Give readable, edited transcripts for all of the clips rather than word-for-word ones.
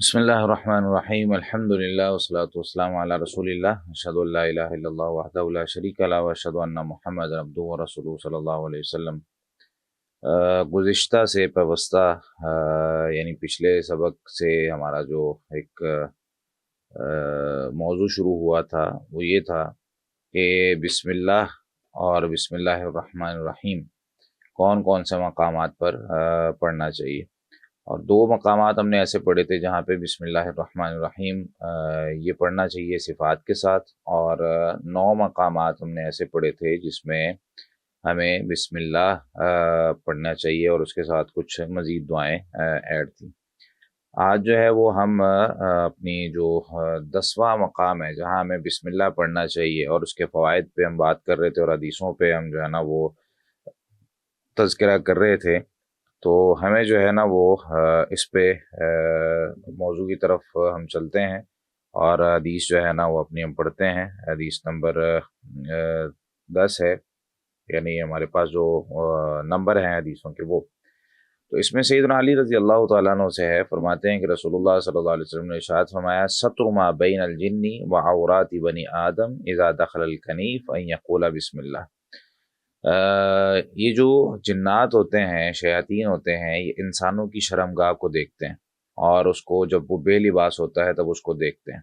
بسم اللہ الرحمن الرحیم الحمد للہ والصلاۃ والسلام علی رسول اللہ اشہد ان لا الہ الا اللہ وحدہ لا شریک لہ واشہد ان محمد عبدہ ورسولہ صلی اللہ علیہ وسلم۔ گزشتہ سے پیوستہ یعنی پچھلے سبق سے ہمارا جو ایک موضوع شروع ہوا تھا وہ یہ تھا کہ بسم اللہ اور بسم اللہ الرحمن الرحیم کون کون سے مقامات پر پڑھنا چاہیے، اور دو مقامات ہم نے ایسے پڑھے تھے جہاں پہ بسم اللہ الرحمن الرحیم یہ پڑھنا چاہیے صفات کے ساتھ، اور 9 مقامات ہم نے ایسے پڑھے تھے جس میں ہمیں بسم اللہ پڑھنا چاہیے اور اس کے ساتھ کچھ مزید دعائیں ایڈ تھیں۔ آج جو ہے وہ ہم اپنی جو 10واں مقام ہے جہاں ہمیں بسم اللہ پڑھنا چاہیے اور اس کے فوائد پہ ہم بات کر رہے تھے، اور حدیثوں پہ ہم جو ہے نا وہ تذکرہ کر رہے تھے، تو ہمیں جو ہے نا وہ اس پہ موضوع کی طرف ہم چلتے ہیں، اور حدیث جو ہے نا وہ اپنی ہم پڑھتے ہیں۔ حدیث نمبر 10 ہے، یعنی ہمارے پاس جو نمبر ہیں حدیثوں کے وہ، تو اس میں سیدنا علی رضی اللہ تعالیٰ عنہ سے ہے، فرماتے ہیں کہ رسول اللہ صلی اللہ علیہ وسلم نے ارشاد فرمایا ستر ما بین الجن و عورات بنی آدم اذا دخل الکنیف ان یقول بسم اللہ۔ یہ جو جنات ہوتے ہیں، شیاطین ہوتے ہیں، یہ انسانوں کی شرمگاہ کو دیکھتے ہیں، اور اس کو جب وہ بے لباس ہوتا ہے تب اس کو دیکھتے ہیں،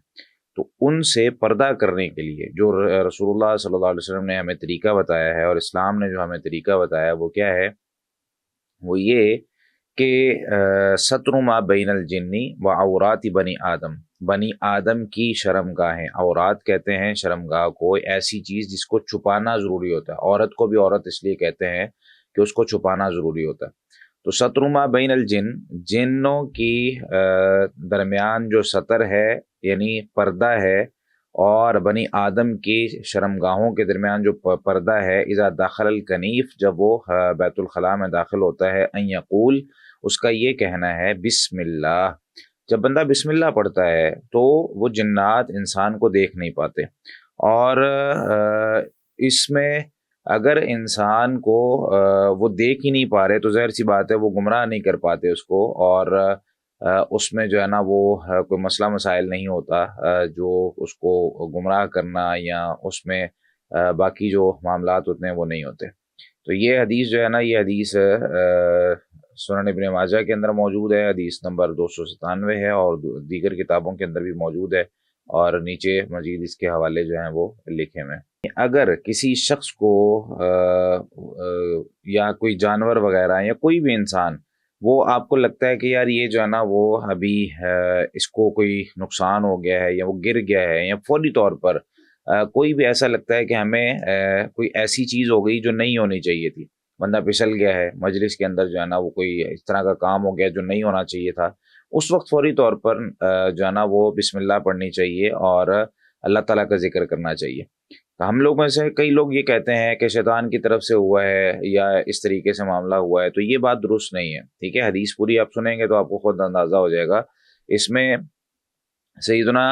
تو ان سے پردہ کرنے کے لیے جو رسول اللہ صلی اللہ علیہ وسلم نے ہمیں طریقہ بتایا ہے، اور اسلام نے جو ہمیں طریقہ بتایا وہ کیا ہے، وہ یہ کہ ستر ما بین الجنی و عورات بنی آدم، بنی آدم کی شرمگاہیں، عورات کہتے ہیں شرمگاہ کو، ایسی چیز جس کو چھپانا ضروری ہوتا ہے، عورت کو بھی عورت اس لیے کہتے ہیں کہ اس کو چھپانا ضروری ہوتا ہے، تو ستر ما بین الجن، جنوں کی درمیان جو ستر ہے یعنی پردہ ہے، اور بنی آدم کی شرمگاہوں کے درمیان جو پردہ ہے، اذا داخل الکنیف، جب وہ بیت الخلاء میں داخل ہوتا ہے، ان یقول، اس کا یہ کہنا ہے بسم اللہ۔ جب بندہ بسم اللہ پڑھتا ہے تو وہ جنات انسان کو دیکھ نہیں پاتے، اور اس میں اگر انسان کو وہ دیکھ ہی نہیں پا رہے تو ظاہر سی بات ہے وہ گمراہ نہیں کر پاتے اس کو، اور اس میں جو ہے نا وہ کوئی مسئلہ مسائل نہیں ہوتا جو اس کو گمراہ کرنا یا اس میں باقی جو معاملات ہوتے ہیں وہ نہیں ہوتے۔ تو یہ حدیث جو ہے نا، یہ حدیث سنن ابن ماجہ کے اندر موجود ہے، حدیث نمبر 297 ہے، اور دیگر کتابوں کے اندر بھی موجود ہے، اور نیچے مزید اس کے حوالے جو ہیں وہ لکھے ہوئے ہیں۔ اگر کسی شخص کو یا کوئی جانور وغیرہ یا کوئی بھی انسان، وہ آپ کو لگتا ہے کہ یار یہ جو ہے نا وہ ابھی اس کو کوئی نقصان ہو گیا ہے یا وہ گر گیا ہے، یا فوری طور پر کوئی بھی ایسا لگتا ہے کہ ہمیں کوئی ایسی چیز ہو گئی جو نہیں ہونی چاہیے تھی، بندہ پھسل گیا ہے مجلس کے اندر، جو ہے نا وہ کوئی اس طرح کا کام ہو گیا جو نہیں ہونا چاہیے تھا، اس وقت فوری طور پر جو ہے نا وہ بسم اللہ پڑھنی چاہیے اور اللہ تعالیٰ کا ذکر کرنا چاہیے۔ تو ہم لوگ میں سے کئی لوگ یہ کہتے ہیں کہ شیطان کی طرف سے ہوا ہے یا اس طریقے سے معاملہ ہوا ہے، تو یہ بات درست نہیں ہے، ٹھیک ہے؟ حدیث پوری آپ سنیں گے تو آپ کو خود اندازہ ہو جائے گا۔ اس میں سیدنا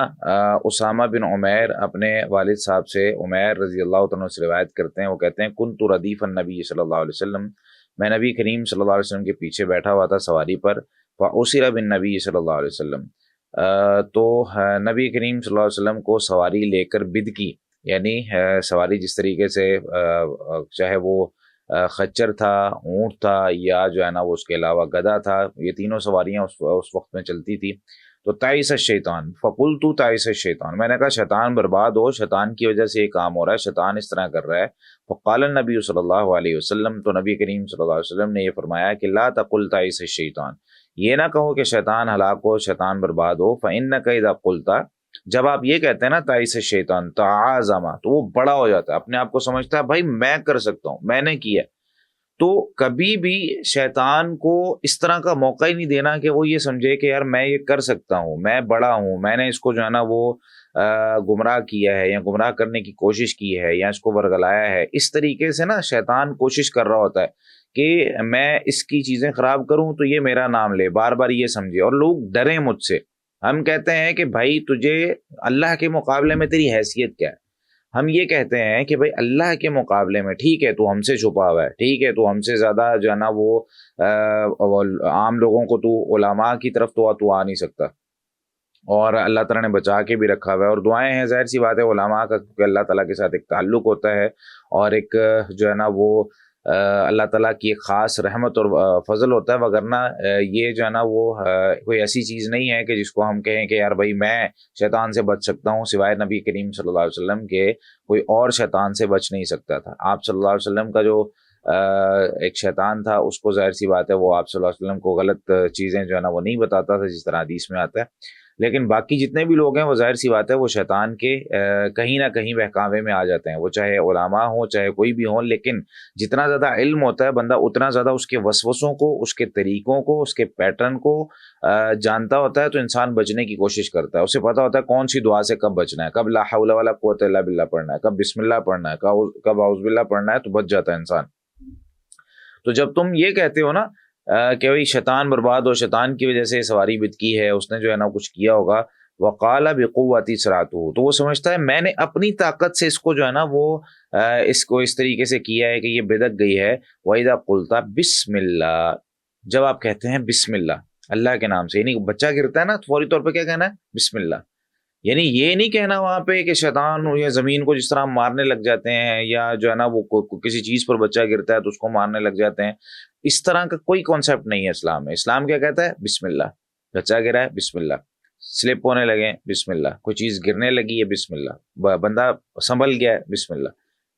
اسامہ بن عمیر اپنے والد صاحب سے، عمیر رضی اللہ عنہ سے روایت کرتے ہیں، وہ کہتے ہیں کنت ردیف النبی صلی اللہ علیہ وسلم، میں نبی کریم صلی اللہ علیہ وسلم کے پیچھے بیٹھا ہوا تھا سواری پر، فأسر بالنبی صلی اللہ علیہ وسلم، تو نبی کریم صلی اللہ علیہ وسلم کو سواری لے کر بد کی، یعنی سواری جس طریقے سے چاہے وہ خچر تھا، اونٹ تھا، یا جو ہے نا وہ اس کے علاوہ گدھا تھا، یہ تینوں سواریاں اس وقت میں چلتی تھی، تو تعیس الشیطان فقلت تعیس الشیطان، میں نے کہا شیطان برباد ہو، شیطان کی وجہ سے یہ کام ہو رہا ہے، شیطان اس طرح کر رہا ہے۔ فقال النبی صلی اللہ علیہ وسلم، تو نبی کریم صلی اللہ علیہ وسلم نے یہ فرمایا کہ لا تقل تعیس الشیطان، یہ نہ کہو کہ شیطان ہلاک ہو، شیطان برباد ہو، فإنک اذا قلت، جب آپ یہ کہتے ہیں نا تعیس الشیطان، تعاظم، تو وہ بڑا ہو جاتا ہے، اپنے آپ کو سمجھتا ہے بھائی میں کر سکتا ہوں، میں نے کیا، تو کبھی بھی شیطان کو اس طرح کا موقع ہی نہیں دینا کہ وہ یہ سمجھے کہ یار میں یہ کر سکتا ہوں، میں بڑا ہوں، میں نے اس کو جو ہے نا وہ گمراہ کیا ہے یا گمراہ کرنے کی کوشش کی ہے یا اس کو ورگلایا ہے، اس طریقے سے نا شیطان کوشش کر رہا ہوتا ہے کہ میں اس کی چیزیں خراب کروں تو یہ میرا نام لے، بار بار یہ سمجھے، اور لوگ ڈریں مجھ سے۔ ہم کہتے ہیں کہ بھائی تجھے اللہ کے مقابلے میں تیری حیثیت کیا ہے، ہم یہ کہتے ہیں کہ بھائی اللہ کے مقابلے میں ٹھیک ہے تو ہم سے چھپا ہوا ہے، ٹھیک ہے تو ہم سے زیادہ جو ہے نا وہ عام لوگوں کو تو علماء کی طرف تو آ نہیں سکتا، اور اللہ تعالیٰ نے بچا کے بھی رکھا ہوا ہے. اور دعائیں ہیں ظاہر سی بات ہے علماء کا، کیونکہ اللہ تعالیٰ کے ساتھ ایک تعلق ہوتا ہے اور ایک جو ہے نا وہ اللہ تعالیٰ کی ایک خاص رحمت اور فضل ہوتا ہے. وگرنہ یہ جو ہے نا وہ کوئی ایسی چیز نہیں ہے کہ جس کو ہم کہیں کہ یار بھائی میں شیطان سے بچ سکتا ہوں، سوائے نبی کریم صلی اللہ علیہ وسلم کے کوئی اور شیطان سے بچ نہیں سکتا تھا. آپ صلی اللہ علیہ وسلم کا جو ایک شیطان تھا، اس کو ظاہر سی بات ہے وہ آپ صلی اللہ علیہ وسلم کو غلط چیزیں جو ہے نا وہ نہیں بتاتا تھا، جس طرح حدیث میں آتا ہے. لیکن باقی جتنے بھی لوگ ہیں وہ ظاہر سی بات ہے وہ شیطان کے کہیں نہ کہیں بہکاوے میں آ جاتے ہیں، وہ چاہے علماء ہوں چاہے کوئی بھی ہوں. لیکن جتنا زیادہ علم ہوتا ہے بندہ اتنا زیادہ اس کے وسوسوں کو، اس کے طریقوں کو، اس کے پیٹرن کو جانتا ہوتا ہے، تو انسان بچنے کی کوشش کرتا ہے. اسے پتا ہوتا ہے کون سی دعا سے کب بچنا ہے، کب لا حول ولا قوت الا باللہ پڑھنا ہے، کب بسم اللہ پڑھنا ہے، کب اعوذ باللہ پڑھنا ہے، تو بچ جاتا ہے انسان. تو جب تم یہ کہتے ہو نا کہ بھائی شیطان برباد ہو، شیطان کی وجہ سے سواری بت کی ہے، اس نے جو ہے نا کچھ کیا ہوگا، وقال بقوتی صراطہ، تو وہ سمجھتا ہے میں نے اپنی طاقت سے اس کو جو ہے نا وہ اس کو اس طریقے سے کیا ہے کہ یہ بدک گئی ہے. وَإِذَا قُلْتَ بسم اللہ، جب آپ کہتے ہیں بسم اللہ، اللہ کے نام سے، یعنی بچہ گرتا ہے نا تو فوری طور پہ کیا کہنا ہے؟ بسم اللہ. یعنی یہ نہیں کہنا وہاں پہ کہ شیطان یا زمین کو جس طرح ہم مارنے لگ جاتے ہیں، یا جو ہے نا وہ کسی چیز پر بچہ گرتا ہے تو اس کو مارنے لگ جاتے ہیں، اس طرح کا کوئی کانسیپٹ نہیں ہے اسلام میں. اسلام کیا کہتا ہے؟ بسم اللہ. بچہ گرا ہے، بسم اللہ. سلپ ہونے لگے، بسم اللہ. کوئی چیز گرنے لگی ہے، بسم اللہ. بندہ سنبھل گیا ہے، بسم اللہ.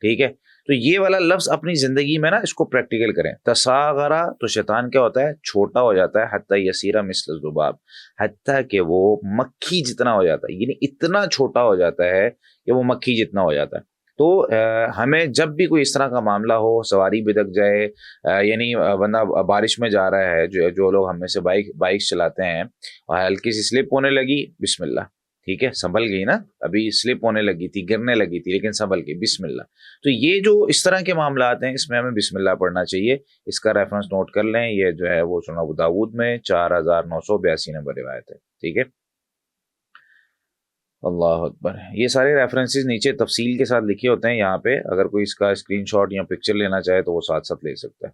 ٹھیک ہے، تو یہ والا لفظ اپنی زندگی میں نا اس کو پریکٹیکل کریں. تصاغرا، تو شیطان کیا ہوتا ہے؟ چھوٹا ہو جاتا ہے. حتی یسیرا مثل الذباب، حتیٰ کہ وہ مکھی جتنا ہو جاتا ہے، یعنی اتنا چھوٹا ہو جاتا ہے کہ وہ مکھی جتنا ہو جاتا ہے. تو ہمیں جب بھی کوئی اس طرح کا معاملہ ہو، سواری بدک جائے، یعنی بندہ بارش میں جا رہا ہے، جو لوگ ہم میں سے بائک چلاتے ہیں اور ہلکی سی سلپ ہونے لگی، بسم اللہ. ٹھیک ہے، سنبھل گئی نا، ابھی سلپ ہونے لگی تھی، گرنے لگی تھی، لیکن سنبھل گئی، بسم اللہ. تو یہ جو اس طرح کے معاملات ہیں، اس میں ہمیں بسم اللہ پڑھنا چاہیے. اس کا ریفرنس نوٹ کر لیں، یہ جو ہے وہ سنن ابو داؤد میں 4982 نمبر روایت ہے. ٹھیک ہے، اللہ اکبر. یہ سارے ریفرنسز نیچے تفصیل کے ساتھ لکھے ہوتے ہیں یہاں پہ، اگر کوئی اس کا اسکرین شاٹ یا پکچر لینا چاہے تو وہ ساتھ ساتھ لے سکتا ہے.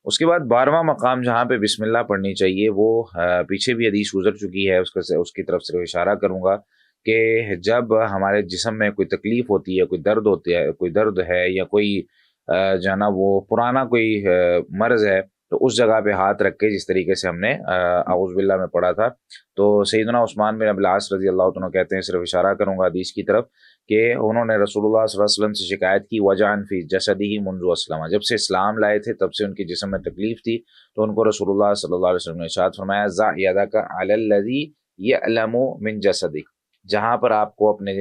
اس کے بعد 12واں مقام جہاں پہ بسم اللہ پڑھنی چاہیے، وہ پیچھے بھی حدیث گزر چکی ہے، اس کی طرف صرف اشارہ کروں گا کہ جب ہمارے جسم میں کوئی تکلیف ہوتی ہے، کوئی درد ہوتی ہے، کوئی درد ہے، یا کوئی جو ہے نا وہ پرانا کوئی مرض ہے، تو اس جگہ پہ ہاتھ رکھ کے جس طریقے سے ہم نے اعوذ باللہ میں پڑھا تھا. تو سیدنا عثمان بن ابی العاص رضی اللہ عنہ کہتے ہیں، صرف اشارہ کروں گا حدیث کی طرف، کہ انہوں نے رسول اللہ صلی اللہ علیہ وسلم سے شکایت کی، وجعن فی جسدہ منذ اسلم، جب سے اسلام لائے تھے تب سے ان کے جسم میں تکلیف تھی. تو ان کو رسول اللہ صلی اللہ علیہ وسلم نے ارشاد فرمایا، ضع یدک علی الذی یعلم من جسدک، جہاں پر آپ کو اپنے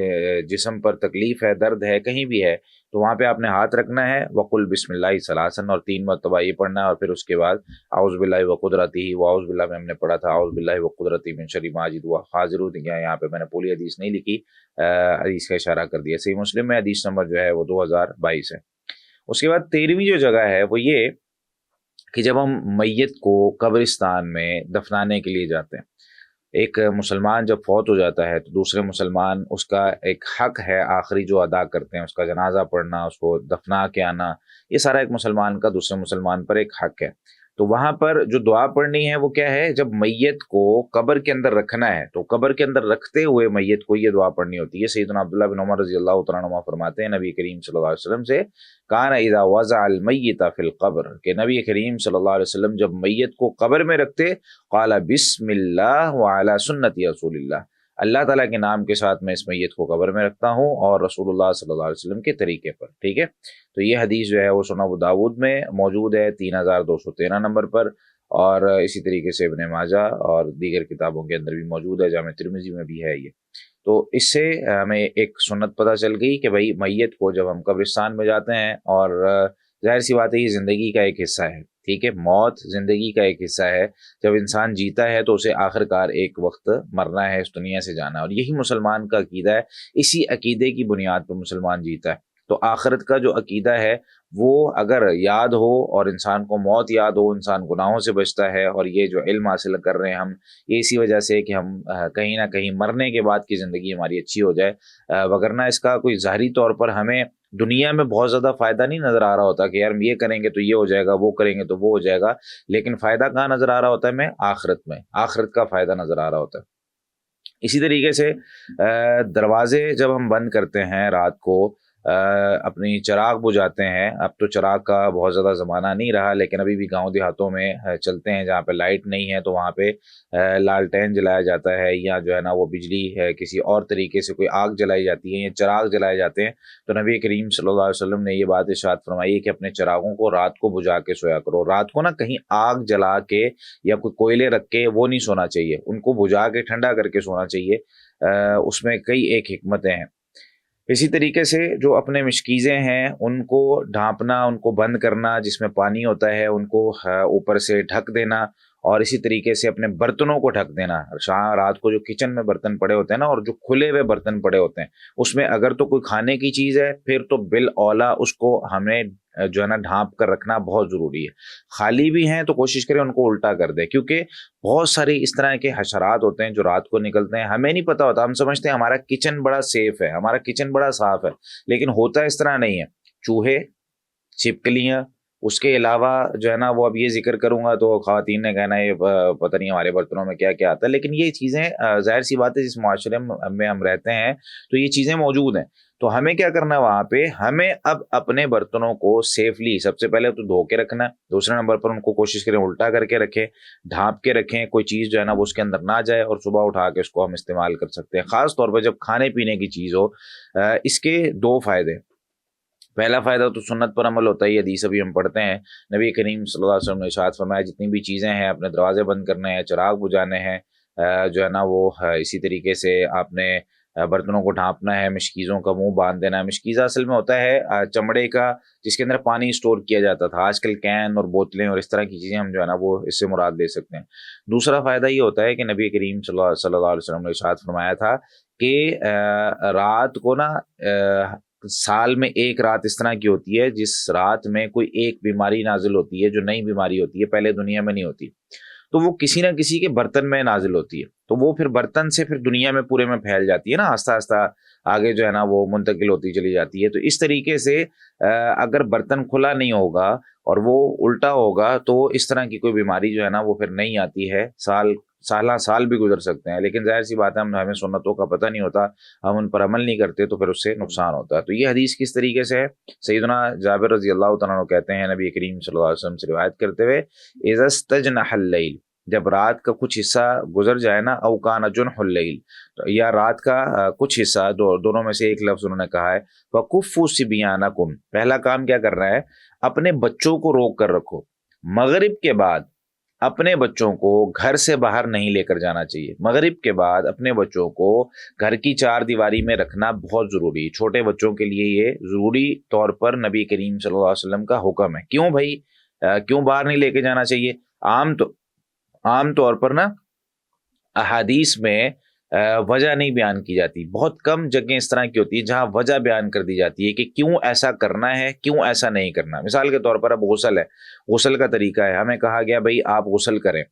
جسم پر تکلیف ہے، درد ہے، کہیں بھی ہے، تو وہاں پہ آپ نے ہاتھ رکھنا ہے. وقل بسم اللہ ثلاثا، اور 3 مرتبہ یہ پڑھنا ہے، اور پھر اس کے بعد اعوذ باللہ وقدرتہ، وہ اعوذ باللہ میں ہم نے پڑھا تھا، اعوذ باللہ وقدرتہ من شر ما اجد وحاذر، یہاں پہ میں نے پوری حدیث نہیں لکھی، حدیث کا اشارہ کر دیا. صحیح مسلم میں حدیث نمبر جو ہے وہ 2022 ہے. اس کے بعد 13ویں جو جگہ ہے وہ یہ کہ جب ہم میت کو قبرستان میں دفنانے کے لیے جاتے ہیں، ایک مسلمان جب فوت ہو جاتا ہے تو دوسرے مسلمان اس کا ایک حق ہے آخری جو ادا کرتے ہیں، اس کا جنازہ پڑھنا، اس کو دفنا کے آنا، یہ سارا ایک مسلمان کا دوسرے مسلمان پر ایک حق ہے. تو وہاں پر جو دعا پڑھنی ہے وہ کیا ہے؟ جب میت کو قبر کے اندر رکھنا ہے تو قبر کے اندر رکھتے ہوئے میت کو یہ دعا پڑھنی ہوتی ہے. سیدنا عبداللہ بن عمر رضی اللہ تعالیٰ عنہ فرماتے ہیں نبی کریم صلی اللہ علیہ وسلم سے، کان اذا وضع المیت فی القبر، کہ نبی کریم صلی اللہ علیہ وسلم جب میت کو قبر میں رکھتے، قال بسم اللہ وعلی سنت رسول اللہ، اللہ تعالیٰ کے نام کے ساتھ میں اس میت کو قبر میں رکھتا ہوں اور رسول اللہ صلی اللہ علیہ وسلم کے طریقے پر. ٹھیک ہے، تو یہ حدیث جو ہے وہ سنن ابو داؤد میں موجود ہے 3213 نمبر پر، اور اسی طریقے سے ابن ماجہ اور دیگر کتابوں کے اندر بھی موجود ہے، جامع ترمذی میں بھی ہے یہ. تو اس سے ہمیں ایک سنت پتہ چل گئی کہ بھائی میت کو جب ہم قبرستان میں جاتے ہیں، اور ظاہر سی بات ہے یہ زندگی کا ایک حصہ ہے. ٹھیک ہے، موت زندگی کا ایک حصہ ہے. جب انسان جیتا ہے تو اسے آخر کار ایک وقت مرنا ہے، اس دنیا سے جانا ہے، اور یہی مسلمان کا عقیدہ ہے. اسی عقیدے کی بنیاد پر مسلمان جیتا ہے. تو آخرت کا جو عقیدہ ہے وہ اگر یاد ہو اور انسان کو موت یاد ہو، انسان گناہوں سے بچتا ہے. اور یہ جو علم حاصل کر رہے ہیں ہم، یہ اسی وجہ سے کہ ہم کہیں نہ کہیں مرنے کے بعد کی زندگی ہماری اچھی ہو جائے. وگرنہ اس کا کوئی ظاہری طور پر ہمیں دنیا میں بہت زیادہ فائدہ نہیں نظر آ رہا ہوتا کہ یار یہ کریں گے تو یہ ہو جائے گا، وہ کریں گے تو وہ ہو جائے گا. لیکن فائدہ کہاں نظر آ رہا ہوتا ہے؟ ہمیں آخرت میں، آخرت کا فائدہ نظر آ رہا ہوتا ہے. اسی طریقے سے دروازے جب ہم بند کرتے ہیں رات کو، اپنی چراغ بجھاتے ہیں. اب تو چراغ کا بہت زیادہ زمانہ نہیں رہا، لیکن ابھی بھی گاؤں دیہاتوں میں چلتے ہیں جہاں پہ لائٹ نہیں ہے تو وہاں پہ لالٹین جلایا جاتا ہے، یا جو ہے نا وہ بجلی ہے کسی اور طریقے سے کوئی آگ جلائی جاتی ہے یا چراغ جلائے جاتے ہیں. تو نبی کریم صلی اللہ علیہ وسلم نے یہ بات ارشاد فرمائی ہے کہ اپنے چراغوں کو رات کو بجھا کے سویا کرو. رات کو نا کہیں آگ جلا کے یا کوئی کوئلے رکھ کے وہ نہیں سونا چاہیے، ان کو بجھا کے ٹھنڈا کر کے سونا چاہیے. اس میں کئی ایک حکمتیں ہیں. اسی طریقے سے جو اپنے مشکیزیں ہیں ان کو ڈھانپنا، ان کو بند کرنا، جس میں پانی ہوتا ہے ان کو اوپر سے ڈھک دینا، اور اسی طریقے سے اپنے برتنوں کو ڈھک دینا. رات کو جو کچن میں برتن پڑے ہوتے ہیں نا، اور جو کھلے ہوئے برتن پڑے ہوتے ہیں، اس میں اگر تو کوئی کھانے کی چیز ہے پھر تو بالاولیٰ اس کو ہمیں جو ہے نا ڈھانپ کر رکھنا بہت ضروری ہے. خالی بھی ہیں تو کوشش کریں ان کو الٹا کر دیں، کیونکہ بہت ساری اس طرح کے حشرات ہوتے ہیں جو رات کو نکلتے ہیں. ہمیں نہیں پتا ہوتا، ہم سمجھتے ہیں ہمارا کچن بڑا سیف ہے، ہمارا کچن بڑا صاف ہے، لیکن ہوتا اس طرح نہیں ہے. چوہے، چھپکلیاں، اس کے علاوہ جو ہے نا وہ اب یہ ذکر کروں گا تو خواتین نے کہنا یہ پتہ نہیں ہمارے برتنوں میں کیا کیا آتا ہے، لیکن یہ چیزیں ظاہر سی بات ہے جس معاشرے میں ہم رہتے ہیں تو یہ چیزیں موجود ہیں. تو ہمیں کیا کرنا ہے وہاں پہ، ہمیں اب اپنے برتنوں کو سیفلی سب سے پہلے تو دھو کے رکھنا ہے. دوسرے نمبر پر ان کو کوشش کریں الٹا کر کے رکھیں، ڈھانپ کے رکھیں، کوئی چیز جو ہے نا وہ اس کے اندر نہ جائے، اور صبح اٹھا کے اس کو ہم استعمال کر سکتے ہیں. خاص طور پہ جب کھانے پینے کی چیز ہو. اس کے دو فائدے. پہلا فائدہ تو سنت پر عمل ہوتا ہے، حدیث ابھی ہم پڑھتے ہیں، نبی کریم صلی اللہ علیہ وسلم نے ارشاد فرمایا جتنی بھی چیزیں ہیں اپنے دروازے بند کرنے ہیں، چراغ بجھانے ہیں، جو ہے نا وہ اسی طریقے سے آپ نے برتنوں کو ڈھانپنا ہے، مشکیزوں کا منہ باندھ دینا ہے. مشکیزہ اصل میں ہوتا ہے چمڑے کا، جس کے اندر پانی اسٹور کیا جاتا تھا. آج کل کین اور بوتلیں اور اس طرح کی چیزیں ہم جو ہے نا وہ اس سے مراد لے سکتے ہیں. دوسرا فائدہ یہ ہوتا ہے کہ نبی کریم صلی اللہ علیہ وسلم نے ارشاد فرمایا تھا کہ رات کو نا سال میں ایک رات اس طرح کی ہوتی ہے جس رات میں کوئی ایک بیماری نازل ہوتی ہے جو نئی بیماری ہوتی ہے، پہلے دنیا میں نہیں ہوتی. تو وہ کسی نہ کسی کے برتن میں نازل ہوتی ہے، تو وہ پھر برتن سے پھر دنیا میں پورے میں پھیل جاتی ہے نا، آہستہ آہستہ آگے جو ہے نا وہ منتقل ہوتی چلی جاتی ہے. تو اس طریقے سے اگر برتن کھلا نہیں ہوگا اور وہ الٹا ہوگا تو اس طرح کی کوئی بیماری جو ہے نا وہ پھر نہیں آتی ہے. سالہ سال بھی گزر سکتے ہیں، لیکن ظاہر سی بات ہے ہمیں سنتوں کا پتہ نہیں ہوتا، ہم ان پر عمل نہیں کرتے تو پھر اس سے نقصان ہوتا ہے. تو یہ حدیث کس طریقے سے ہے، سیدنا جابر رضی اللہ تعالیٰ عنہ کہتے ہیں نبی کریم صلی اللہ علیہ وسلم سے روایت کرتے ہوئے، اذا استجنح اللیل، جب رات کا کچھ حصہ گزر جائے نا، او کان جنح اللیل، یا رات کا کچھ حصہ، دونوں میں سے ایک لفظ انہوں نے کہا ہے، فکفوا صبیانکم، پہلا کام کیا کرنا ہے، اپنے بچوں کو روک کر رکھو. مغرب کے بعد اپنے بچوں کو گھر سے باہر نہیں لے کر جانا چاہیے. مغرب کے بعد اپنے بچوں کو گھر کی چار دیواری میں رکھنا بہت ضروری ہے. چھوٹے بچوں کے لیے یہ ضروری طور پر نبی کریم صلی اللہ علیہ وسلم کا حکم ہے. کیوں بھائی، کیوں باہر نہیں لے کے جانا چاہیے؟ عام طور پر نا احادیث میں وجہ نہیں بیان کی جاتی. بہت کم جگہیں اس طرح کی ہوتی ہے جہاں وجہ بیان کر دی جاتی ہے کہ کیوں ایسا کرنا ہے، کیوں ایسا نہیں کرنا. مثال کے طور پر اب غسل ہے، غسل کا طریقہ ہے، ہمیں کہا گیا بھائی آپ غسل کریں.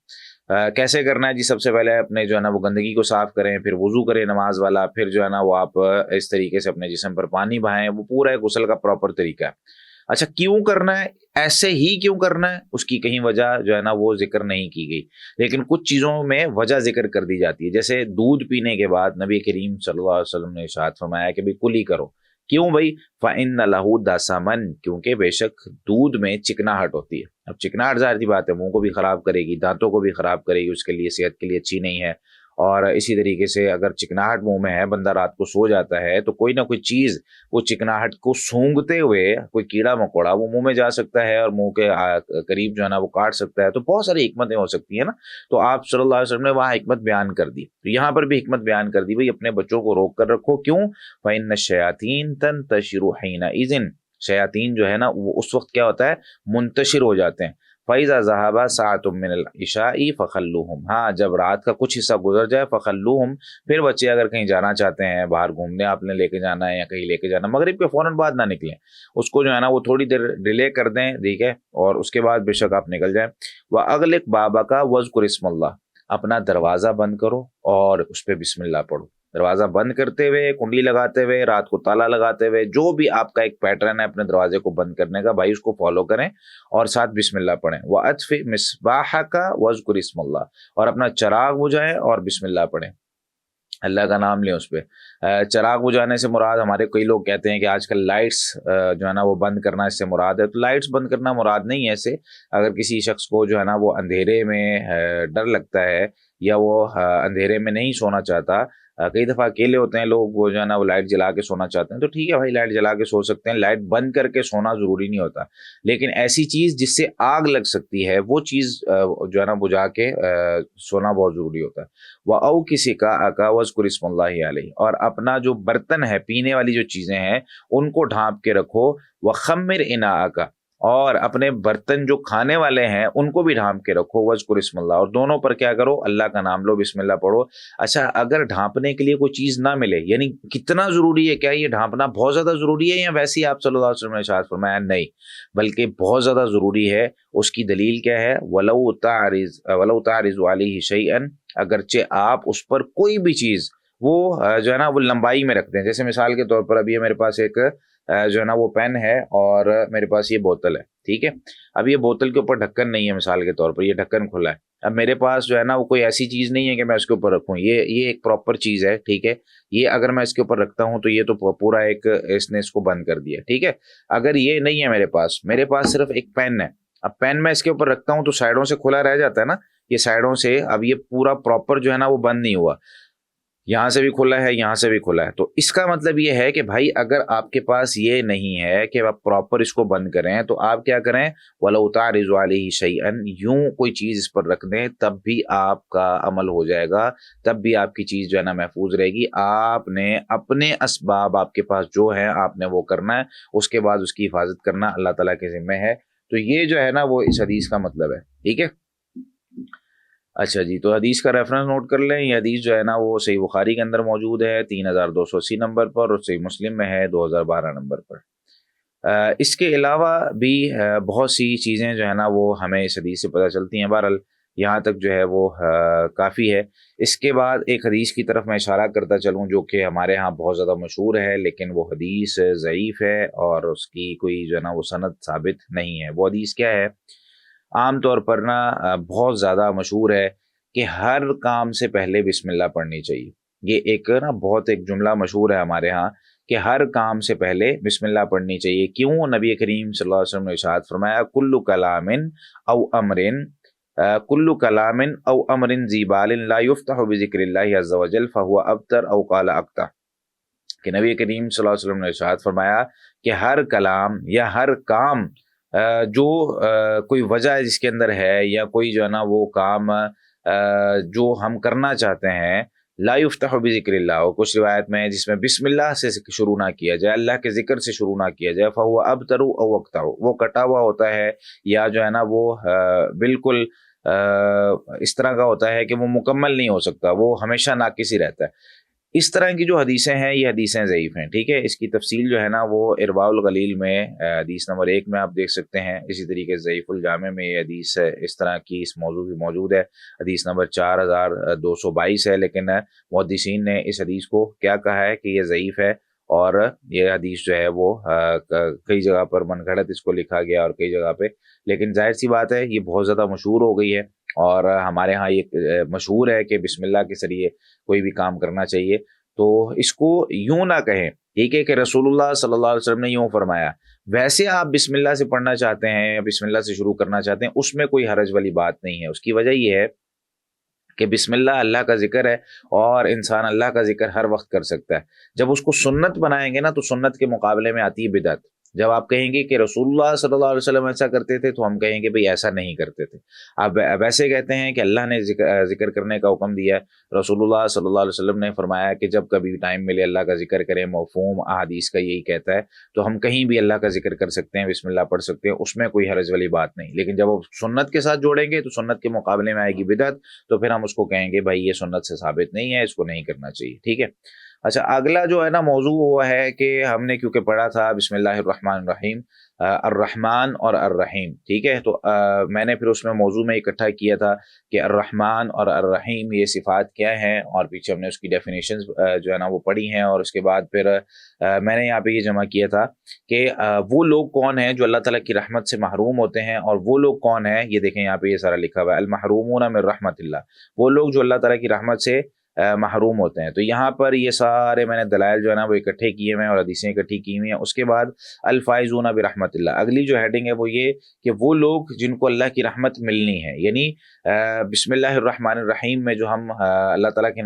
کیسے کرنا ہے جی؟ سب سے پہلے اپنے جو ہے نا وہ گندگی کو صاف کریں، پھر وضو کریں نماز والا، پھر جو ہے نا وہ آپ اس طریقے سے اپنے جسم پر پانی بہائیں. وہ پورا ایک غسل کا پراپر طریقہ ہے. اچھا کیوں کرنا ہے، ایسے ہی کیوں کرنا ہے، اس کی کہیں وجہ جو ہے نا وہ ذکر نہیں کی گئی، لیکن کچھ چیزوں میں وجہ ذکر کر دی جاتی ہے. جیسے دودھ پینے کے بعد نبی کریم صلی اللہ علیہ وسلم نے ارشاد فرمایا کہ بھئی کلی کرو. کیوں بھائی؟ فَإِنَّ لَهُ دَسَمًا، کیونکہ بے شک دودھ میں چکناہٹ ہوتی ہے. اب چکناہٹ ظاہر سی بات ہے منہ کو بھی خراب کرے گی، دانتوں کو بھی خراب کرے گی، اس کے لیے صحت کے لیے اچھی نہیں ہے. اور اسی طریقے سے اگر چکناہٹ منہ میں ہے، بندہ رات کو سو جاتا ہے تو کوئی نہ کوئی چیز وہ چکناہٹ کو سونگھتے ہوئے، کوئی کیڑا مکوڑا وہ منہ میں جا سکتا ہے اور منہ کے قریب جو ہے نا وہ کاٹ سکتا ہے. تو بہت ساری حکمتیں ہو سکتی ہیں نا. تو آپ صلی اللہ علیہ وسلم نے وہاں حکمت بیان کر دی، تو یہاں پر بھی حکمت بیان کر دی، بھائی اپنے بچوں کو روک کر رکھو. کیوں؟ فَإِنَّ الشَّيَاطِينَ تَنتَشِرُ حِينَئِذٍ، شیاطین جو ہے نا وہ اس وقت کیا ہوتا ہے، منتشر ہو جاتے ہیں. فَإِذَا ذَهَبَ سَاعَةٌ مِّنَ الْعِشَاءِ فَخَلُّوهُمْ، ہاں جب رات کا کچھ حصہ گزر جائے، فَخَلُّوهُمْ، پھر بچے اگر کہیں جانا چاہتے ہیں، باہر گھومنے آپ نے لے کے جانا ہے یا کہیں لے کے جانا، مغرب کے فوراً بعد نہ نکلیں، اس کو جو ہے نا وہ تھوڑی دیر ڈیلے کر دیں، ٹھیک ہے، اور اس کے بعد بے شک آپ نکل جائیں. وَأَغْلِقْ بَابَكَ وَاذْكُرِ اسْمَ اللَّهِ، اپنا دروازہ بند کرو اور اس پہ بسم اللہ پڑھو. دروازہ بند کرتے ہوئے، کنڈی لگاتے ہوئے، رات کو تالا لگاتے ہوئے، جو بھی آپ کا ایک پیٹرن ہے اپنے دروازے کو بند کرنے کا، بھائی اس کو فالو کریں اور ساتھ بسم اللہ پڑھیں. وَأَطْفِئْ مِصْبَاحَكَ وَاذْكُرِ اسْمَ اللَّهِ، اور اپنا چراغ بجھائیں اور بسم اللہ پڑھیں. اللہ کا نام لیں اس پہ۔ چراغ بجھانے سے مراد، ہمارے کئی لوگ کہتے ہیں کہ آج کل لائٹس جو ہے نا وہ بند کرنا اس سے مراد ہے، تو لائٹس بند کرنا مراد نہیں ہے ایسے۔ اگر کسی شخص کو جو ہے نا وہ اندھیرے میں ڈر لگتا ہے یا وہ اندھیرے میں نہیں سونا چاہتا، کئی دفعہ اکیلے ہوتے ہیں لوگ، وہ جو ہے نا وہ لائٹ جلا کے سونا چاہتے ہیں، تو ٹھیک ہے بھائی لائٹ جلا کے سو سکتے ہیں، لائٹ بند کر کے سونا ضروری نہیں ہوتا۔ لیکن ایسی چیز جس سے آگ لگ سکتی ہے وہ چیز جو ہے نا بجھا کے سونا بہت ضروری ہوتا ہے۔ وہ او کسی کا وذکر اسم اللہ علیہ، اور اپنا جو برتن ہے، پینے والی جو چیزیں ہیں ان کو ڈھانپ کے رکھو۔ وخمر اناءک، اور اپنے برتن جو کھانے والے ہیں ان کو بھی ڈھانپ کے رکھو۔ وذکر اسم اللہ، اور دونوں پر کیا کرو، اللہ کا نام لو، بسم اللہ پڑھو۔ اچھا اگر ڈھانپنے کے لیے کوئی چیز نہ ملے، یعنی کتنا ضروری ہے، کیا یہ ڈھانپنا بہت زیادہ ضروری ہے، یا ویسے ہی آپ صلی اللہ علیہ وسلم نے ارشاد فرمایا؟ نہیں، بلکہ بہت زیادہ ضروری ہے۔ اس کی دلیل کیا ہے؟ وَلَوْ تَعْرِضُ عَلَيْهِ شَيْئًا، اگرچہ آپ اس پر کوئی بھی چیز وہ جو ہے نا وہ لمبائی میں رکھتے ہیں، جیسے مثال کے طور پر ابھی میرے پاس ایک جو ہے نا وہ پین ہے اور میرے پاس یہ بوتل ہے، ٹھیک ہے۔ اب یہ بوتل کے اوپر ڈھکن نہیں ہے، مثال کے طور پر یہ ڈھکن کھلا ہے۔ اب میرے پاس جو ہے نا وہ کوئی ایسی چیز نہیں ہے کہ میں اس کے اوپر رکھوں، یہ ایک پراپر چیز ہے، ٹھیک ہے۔ یہ اگر میں اس کے اوپر رکھتا ہوں تو یہ تو پورا ایک اس نے اس کو بند کر دیا، ٹھیک ہے۔ اگر یہ نہیں ہے میرے پاس صرف ایک پین ہے، اب پین میں اس کے اوپر رکھتا ہوں تو سائڈوں سے کھلا رہ جاتا ہے نا، یہ سائڈوں سے، اب یہ پورا پراپر جو ہے نا وہ بند نہیں ہوا، یہاں سے بھی کھلا ہے یہاں سے بھی کھلا ہے۔ تو اس کا مطلب یہ ہے کہ بھائی اگر آپ کے پاس یہ نہیں ہے کہ آپ پراپر اس کو بند کریں، تو آپ کیا کریں؟ وَلَوْ تَعْرِضُ عَلَيْهِ شَيْئًا، یوں کوئی چیز اس پر رکھ دیں، تب بھی آپ کا عمل ہو جائے گا، تب بھی آپ کی چیز جو ہے نا محفوظ رہے گی۔ آپ نے اپنے اسباب آپ کے پاس جو ہیں آپ نے وہ کرنا ہے، اس کے بعد اس کی حفاظت کرنا اللہ تعالیٰ کے ذمہ ہے۔ تو یہ جو ہے نا وہ اس حدیث کا مطلب ہے، ٹھیک ہے۔ اچھا جی، تو حدیث کا ریفرنس نوٹ کر لیں۔ یہ حدیث جو ہے نا وہ صحیح بخاری کے اندر موجود ہے 3280 نمبر پر، اور صحیح مسلم میں ہے 2012 نمبر پر۔ اس کے علاوہ بھی بہت سی چیزیں جو ہے نا وہ ہمیں اس حدیث سے پتہ چلتی ہیں، بہرحال یہاں تک جو ہے وہ کافی ہے۔ اس کے بعد ایک حدیث کی طرف میں اشارہ کرتا چلوں جو کہ ہمارے ہاں بہت زیادہ مشہور ہے، لیکن وہ حدیث ضعیف ہے اور اس کی کوئی جو ہے نا وہ سند ثابت نہیں ہے۔ وہ حدیث کیا ہے؟ عام طور پر نا بہت زیادہ مشہور ہے کہ ہر کام سے پہلے بسم اللہ پڑھنی چاہیے۔ یہ ایک نا بہت ایک جملہ مشہور ہے ہمارے ہاں کہ ہر کام سے پہلے بسم اللہ پڑھنی چاہیے۔ کیوں؟ نبی کریم صلی اللہ علیہ وسلم نے ارشاد فرمایا کل کلام او امر ذی بال لا یفتح بذکر اللہ عز وجل فهو ابتر او قال اقطع، کہ نبی کریم صلی اللہ علیہ وسلم نے ارشاد فرمایا کہ ہر کلام یا ہر کام جو کوئی وجہ ہے جس کے اندر ہے، یا کوئی جو ہے نا وہ کام جو ہم کرنا چاہتے ہیں، لا یفتح بذکر اللہ، اور کچھ روایت میں جس میں بسم اللہ سے شروع نہ کیا جائے، اللہ کے ذکر سے شروع نہ کیا جائے، فہو ابتر او اقطع، وہ کٹا ہوا ہوتا ہے، یا جو ہے نا وہ بالکل اس طرح کا ہوتا ہے کہ وہ مکمل نہیں ہو سکتا، وہ ہمیشہ ناقص ہی رہتا ہے۔ اس طرح کی جو حدیثیں ہیں یہ حدیثیں ضعیف ہیں، ٹھیک ہے۔ اس کی تفصیل جو ہے نا وہ ارواء الغلیل میں حدیث نمبر 1 میں آپ دیکھ سکتے ہیں، اسی طریقے سے ضعیف الجامع میں یہ حدیث اس طرح کی اس موضوع کی موجود ہے، حدیث نمبر 4222 ہے، لیکن محدثین نے اس حدیث کو کیا کہا ہے کہ یہ ضعیف ہے، اور یہ حدیث جو ہے وہ کئی جگہ پر من گھڑت اس کو لکھا گیا اور کئی جگہ پہ، لیکن ظاہر سی بات ہے یہ بہت زیادہ مشہور ہو گئی ہے، اور ہمارے ہاں یہ مشہور ہے کہ بسم اللہ کے ذریعے کوئی بھی کام کرنا چاہیے۔ تو اس کو یوں نہ کہیں، ٹھیک ہے، کہ رسول اللہ صلی اللہ علیہ وسلم نے یوں فرمایا، ویسے آپ بسم اللہ سے پڑھنا چاہتے ہیں یا بسم اللہ سے شروع کرنا چاہتے ہیں، اس میں کوئی حرج والی بات نہیں ہے۔ اس کی وجہ یہ ہے کہ بسم اللہ کا ذکر ہے، اور انسان اللہ کا ذکر ہر وقت کر سکتا ہے۔ جب اس کو سنت بنائیں گے نا تو سنت کے مقابلے میں آتی ہے بدعت۔ جب آپ کہیں گے کہ رسول اللہ صلی اللہ علیہ وسلم ایسا کرتے تھے تو ہم کہیں گے بھئی ایسا نہیں کرتے تھے۔ آپ ویسے کہتے ہیں کہ اللہ نے ذکر کرنے کا حکم دیا ہے، رسول اللہ صلی اللہ علیہ وسلم نے فرمایا کہ جب کبھی ٹائم ملے اللہ کا ذکر کریں، مفہوم احادیث کا یہی کہتا ہے، تو ہم کہیں بھی اللہ کا ذکر کر سکتے ہیں، بسم اللہ پڑھ سکتے ہیں، اس میں کوئی حرج والی بات نہیں۔ لیکن جب آپ سنت کے ساتھ جوڑیں گے تو سنت کے مقابلے میں آئے گی بدعت، تو پھر ہم اس کو کہیں گے بھائی یہ سنت سے ثابت نہیں ہے، اس کو نہیں کرنا چاہیے، ٹھیک ہے۔ اچھا اگلا جو ہے نا موضوع وہ ہے کہ ہم نے کیونکہ پڑھا تھا بسم اللہ الرحمن الرحیم، الرحمن اور الرحیم، ٹھیک ہے، تو میں نے پھر اس میں موضوع میں اکٹھا کیا تھا کہ الرحمن اور الرحیم یہ صفات کیا ہیں، اور پیچھے ہم نے اس کی ڈیفینیشنز جو ہے نا وہ پڑھی ہیں، اور اس کے بعد پھر میں نے یہاں پہ یہ جمع کیا تھا کہ وہ لوگ کون ہیں جو اللہ تعالیٰ کی رحمت سے محروم ہوتے ہیں، اور وہ لوگ کون ہیں، یہ دیکھیں یہاں پہ یہ سارا لکھا ہوا ہے، المحرومون من رحمت اللہ، وہ لوگ جو اللہ تعالیٰ کی رحمت سے محروم ہوتے ہیں. تو یہاں پر یہ سارے میں نے دلائل جو ہے نا وہ اکٹھے کیے ہوئے ہیں اور حدیثیں اکٹھی کی ہوئی ہیں. اس کے بعد الفائزون برحمت اللہ، اگلی جو ہیڈنگ ہے وہ یہ کہ وہ لوگ جن کو اللہ کی رحمت ملنی ہے. یعنی بسم اللہ الرحمن الرحیم میں جو ہم اللہ تعالیٰ کے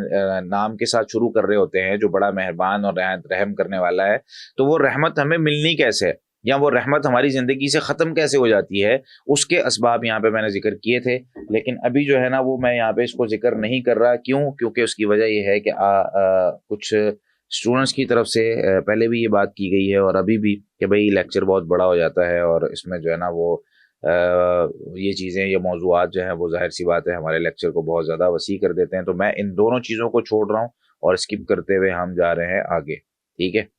نام کے ساتھ شروع کر رہے ہوتے ہیں جو بڑا مہربان اور رحم کرنے والا ہے، تو وہ رحمت ہمیں ملنی کیسے ہے یا وہ رحمت ہماری زندگی سے ختم کیسے ہو جاتی ہے، اس کے اسباب یہاں پہ میں نے ذکر کیے تھے. لیکن ابھی جو ہے نا وہ میں یہاں پہ اس کو ذکر نہیں کر رہا. کیوں؟ کیونکہ اس کی وجہ یہ ہے کہ کچھ اسٹوڈنٹس کی طرف سے پہلے بھی یہ بات کی گئی ہے اور ابھی بھی کہ بھئی لیکچر بہت بڑا ہو جاتا ہے اور اس میں جو ہے نا وہ یہ چیزیں، یہ موضوعات جو ہیں وہ ظاہر سی بات ہے ہمارے لیکچر کو بہت زیادہ وسیع کر دیتے ہیں. تو میں ان دونوں چیزوں کو چھوڑ رہا ہوں اور اسکپ کرتے ہوئے ہم جا رہے ہیں آگے. ٹھیک ہے،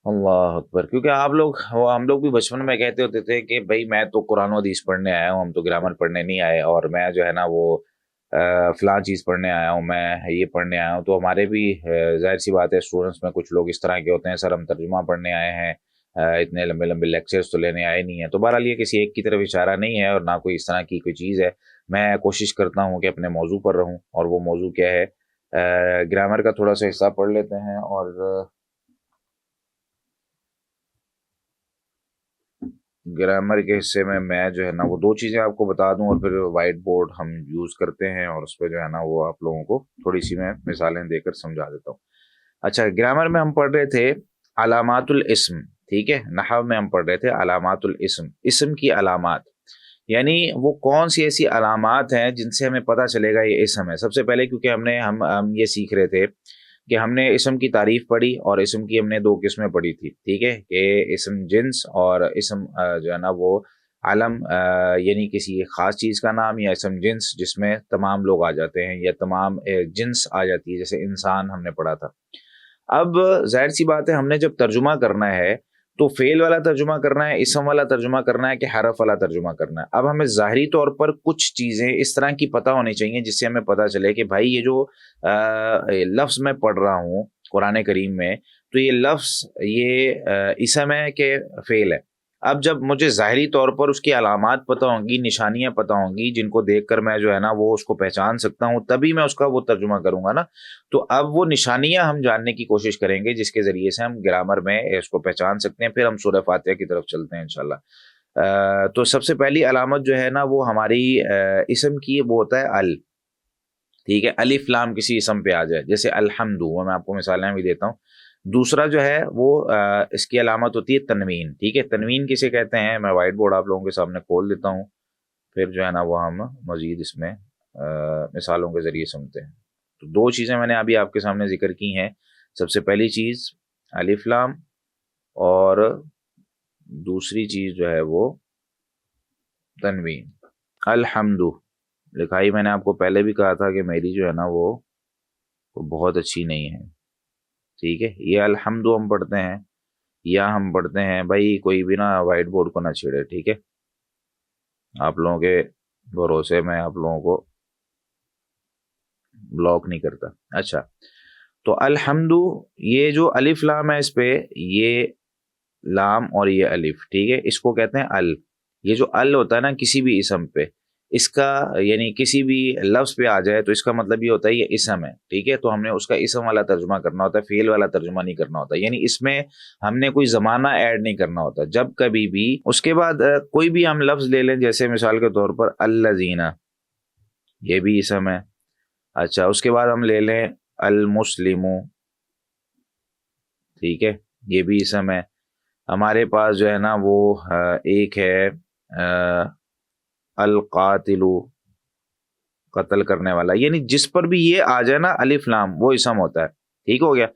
اللہ اکبر. کیونکہ آپ لوگ ہم لوگ بھی بچپن میں کہتے ہوتے تھے کہ بھائی میں تو قرآن و حدیث پڑھنے آیا ہوں، ہم تو گرامر پڑھنے نہیں آئے، اور میں جو ہے نا وہ فلاں چیز پڑھنے آیا ہوں، میں یہ پڑھنے آیا ہوں. تو ہمارے بھی ظاہر سی بات ہے اسٹوڈنٹس میں کچھ لوگ اس طرح کے ہوتے ہیں، سر ہم ترجمہ پڑھنے آئے ہیں، اتنے لمبے لمبے لیکچرز تو لینے آئے نہیں ہیں. تو بہرحال یہ کسی ایک کی طرف اشارہ نہیں ہے اور نہ کوئی اس طرح کی کوئی چیز ہے. میں کوشش کرتا ہوں کہ اپنے موضوع پر رہوں، اور وہ موضوع کیا ہے، گرامر کا تھوڑا سا حصہ پڑھ لیتے ہیں. اور گرامر کے حصے میں جو ہے نا وہ دو چیزیں آپ کو بتا دوں اور پھر وائٹ بورڈ ہم یوز کرتے ہیں اور اس پہ جو ہے نا وہ آپ لوگوں کو تھوڑی سی میں مثالیں دے کر سمجھا دیتا ہوں. اچھا، گرامر میں ہم پڑھ رہے تھے علامات الاسم. ٹھیک ہے، نحو میں ہم پڑھ رہے تھے علامات الاسم، اسم کی علامات. یعنی وہ کون سی ایسی علامات ہیں جن سے ہمیں پتہ چلے گا یہ اسم ہے. سب سے پہلے کیونکہ ہم یہ سیکھ رہے تھے کہ ہم نے اسم کی تعریف پڑھی اور اسم کی ہم نے دو قسمیں پڑھی تھی. ٹھیک ہے، کہ اسم جنس اور اسم جو ہے نا وہ علم، یعنی کسی خاص چیز کا نام، یا اسم جنس جس میں تمام لوگ آ جاتے ہیں یا تمام جنس آ جاتی ہے، جیسے انسان ہم نے پڑھا تھا. اب ظاہر سی بات ہے ہم نے جب ترجمہ کرنا ہے تو فعل والا ترجمہ کرنا ہے، اسم والا ترجمہ کرنا ہے کہ حرف والا ترجمہ کرنا ہے. اب ہمیں ظاہری طور پر کچھ چیزیں اس طرح کی پتہ ہونی چاہیے جس سے ہمیں پتہ چلے کہ بھائی یہ جو لفظ میں پڑھ رہا ہوں قرآن کریم میں، تو یہ لفظ یہ اسم ہے کہ فعل ہے. اب جب مجھے ظاہری طور پر اس کی علامات پتہ ہوں گی، نشانیاں پتہ ہوں گی جن کو دیکھ کر میں جو ہے نا وہ اس کو پہچان سکتا ہوں، تبھی میں اس کا وہ ترجمہ کروں گا نا. تو اب وہ نشانیاں ہم جاننے کی کوشش کریں گے جس کے ذریعے سے ہم گرامر میں اس کو پہچان سکتے ہیں. پھر ہم سورہ فاتحہ کی طرف چلتے ہیں انشاءاللہ. تو سب سے پہلی علامت جو ہے نا وہ ہماری اسم کی وہ ہوتا ہے ال. ٹھیک ہے، الف لام کسی اسم پہ آ جائے، جیسے الحمد، وہ میں آپ کو مثالیں بھی دیتا ہوں. دوسرا جو ہے وہ اس کی علامت ہوتی ہے تنوین. ٹھیک ہے، تنوین کسے کہتے ہیں میں وائٹ بورڈ آپ لوگوں کے سامنے کھول دیتا ہوں، پھر جو ہے نا وہ ہم مزید اس میں مثالوں کے ذریعے سمجھتے ہیں. تو دو چیزیں میں نے ابھی آپ کے سامنے ذکر کی ہیں. سب سے پہلی چیز الف لام، اور دوسری چیز جو ہے وہ تنوین. الحمد لکھائی میں نے آپ کو پہلے بھی کہا تھا کہ میری جو ہے نا وہ بہت اچھی نہیں ہے. ٹھیک ہے، یہ الحمد ہم پڑھتے ہیں یا ہم پڑھتے ہیں، بھائی کوئی بھی نا وائٹ بورڈ کو نہ چھیڑے. ٹھیک ہے، آپ لوگوں کے بھروسے میں آپ لوگوں کو بلاک نہیں کرتا. اچھا، تو الحمد، یہ جو الف لام ہے اس پہ، یہ لام اور یہ الف، ٹھیک ہے، اس کو کہتے ہیں ال. یہ جو ال ہوتا ہے نا کسی بھی اسم پہ، اس کا یعنی کسی بھی لفظ پہ آ جائے تو اس کا مطلب یہ ہوتا ہے یہ اسم ہے. ٹھیک ہے، تو ہم نے اس کا اسم والا ترجمہ کرنا ہوتا ہے، فعل والا ترجمہ نہیں کرنا ہوتا. یعنی اس میں ہم نے کوئی زمانہ ایڈ نہیں کرنا ہوتا جب کبھی بھی. اس کے بعد کوئی بھی ہم لفظ لے لیں، جیسے مثال کے طور پر الذین، یہ بھی اسم ہے. اچھا، اس کے بعد ہم لے لیں المسلم، ٹھیک ہے، یہ بھی اسم ہے. ہمارے پاس جو ہے نا وہ ایک ہے القاتل، قتل کرنے والا. یعنی جس پر بھی یہ آ جائے نا الف لام وہ اسم ہوتا ہے. ٹھیک ہو گیا.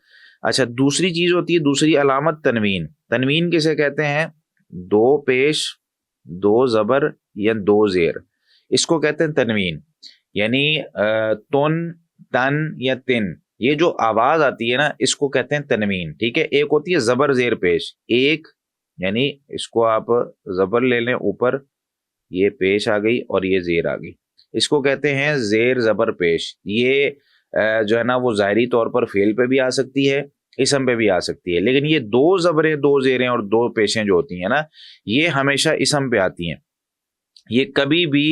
اچھا، دوسری چیز ہوتی ہے، دوسری علامت تنوین. تنوین کسے کہتے ہیں؟ دو پیش، دو زبر یا دو زیر، اس کو کہتے ہیں تنوین. یعنی تن، تن یا تن، یہ جو آواز آتی ہے نا اس کو کہتے ہیں تنوین. ٹھیک ہے، ایک ہوتی ہے زبر زیر پیش. ایک یعنی اس کو آپ زبر لے لیں اوپر، یہ پیش آ گئی اور یہ زیر آ گئی، اس کو کہتے ہیں زیر زبر پیش. یہ جو ہے نا وہ ظاہری طور پر فعل پہ بھی آ سکتی ہے، اسم پہ بھی آ سکتی ہے. لیکن یہ دو زبریں، دو زیریں اور دو پیشیں جو ہوتی ہیں نا، یہ ہمیشہ اسم پہ آتی ہیں. یہ کبھی بھی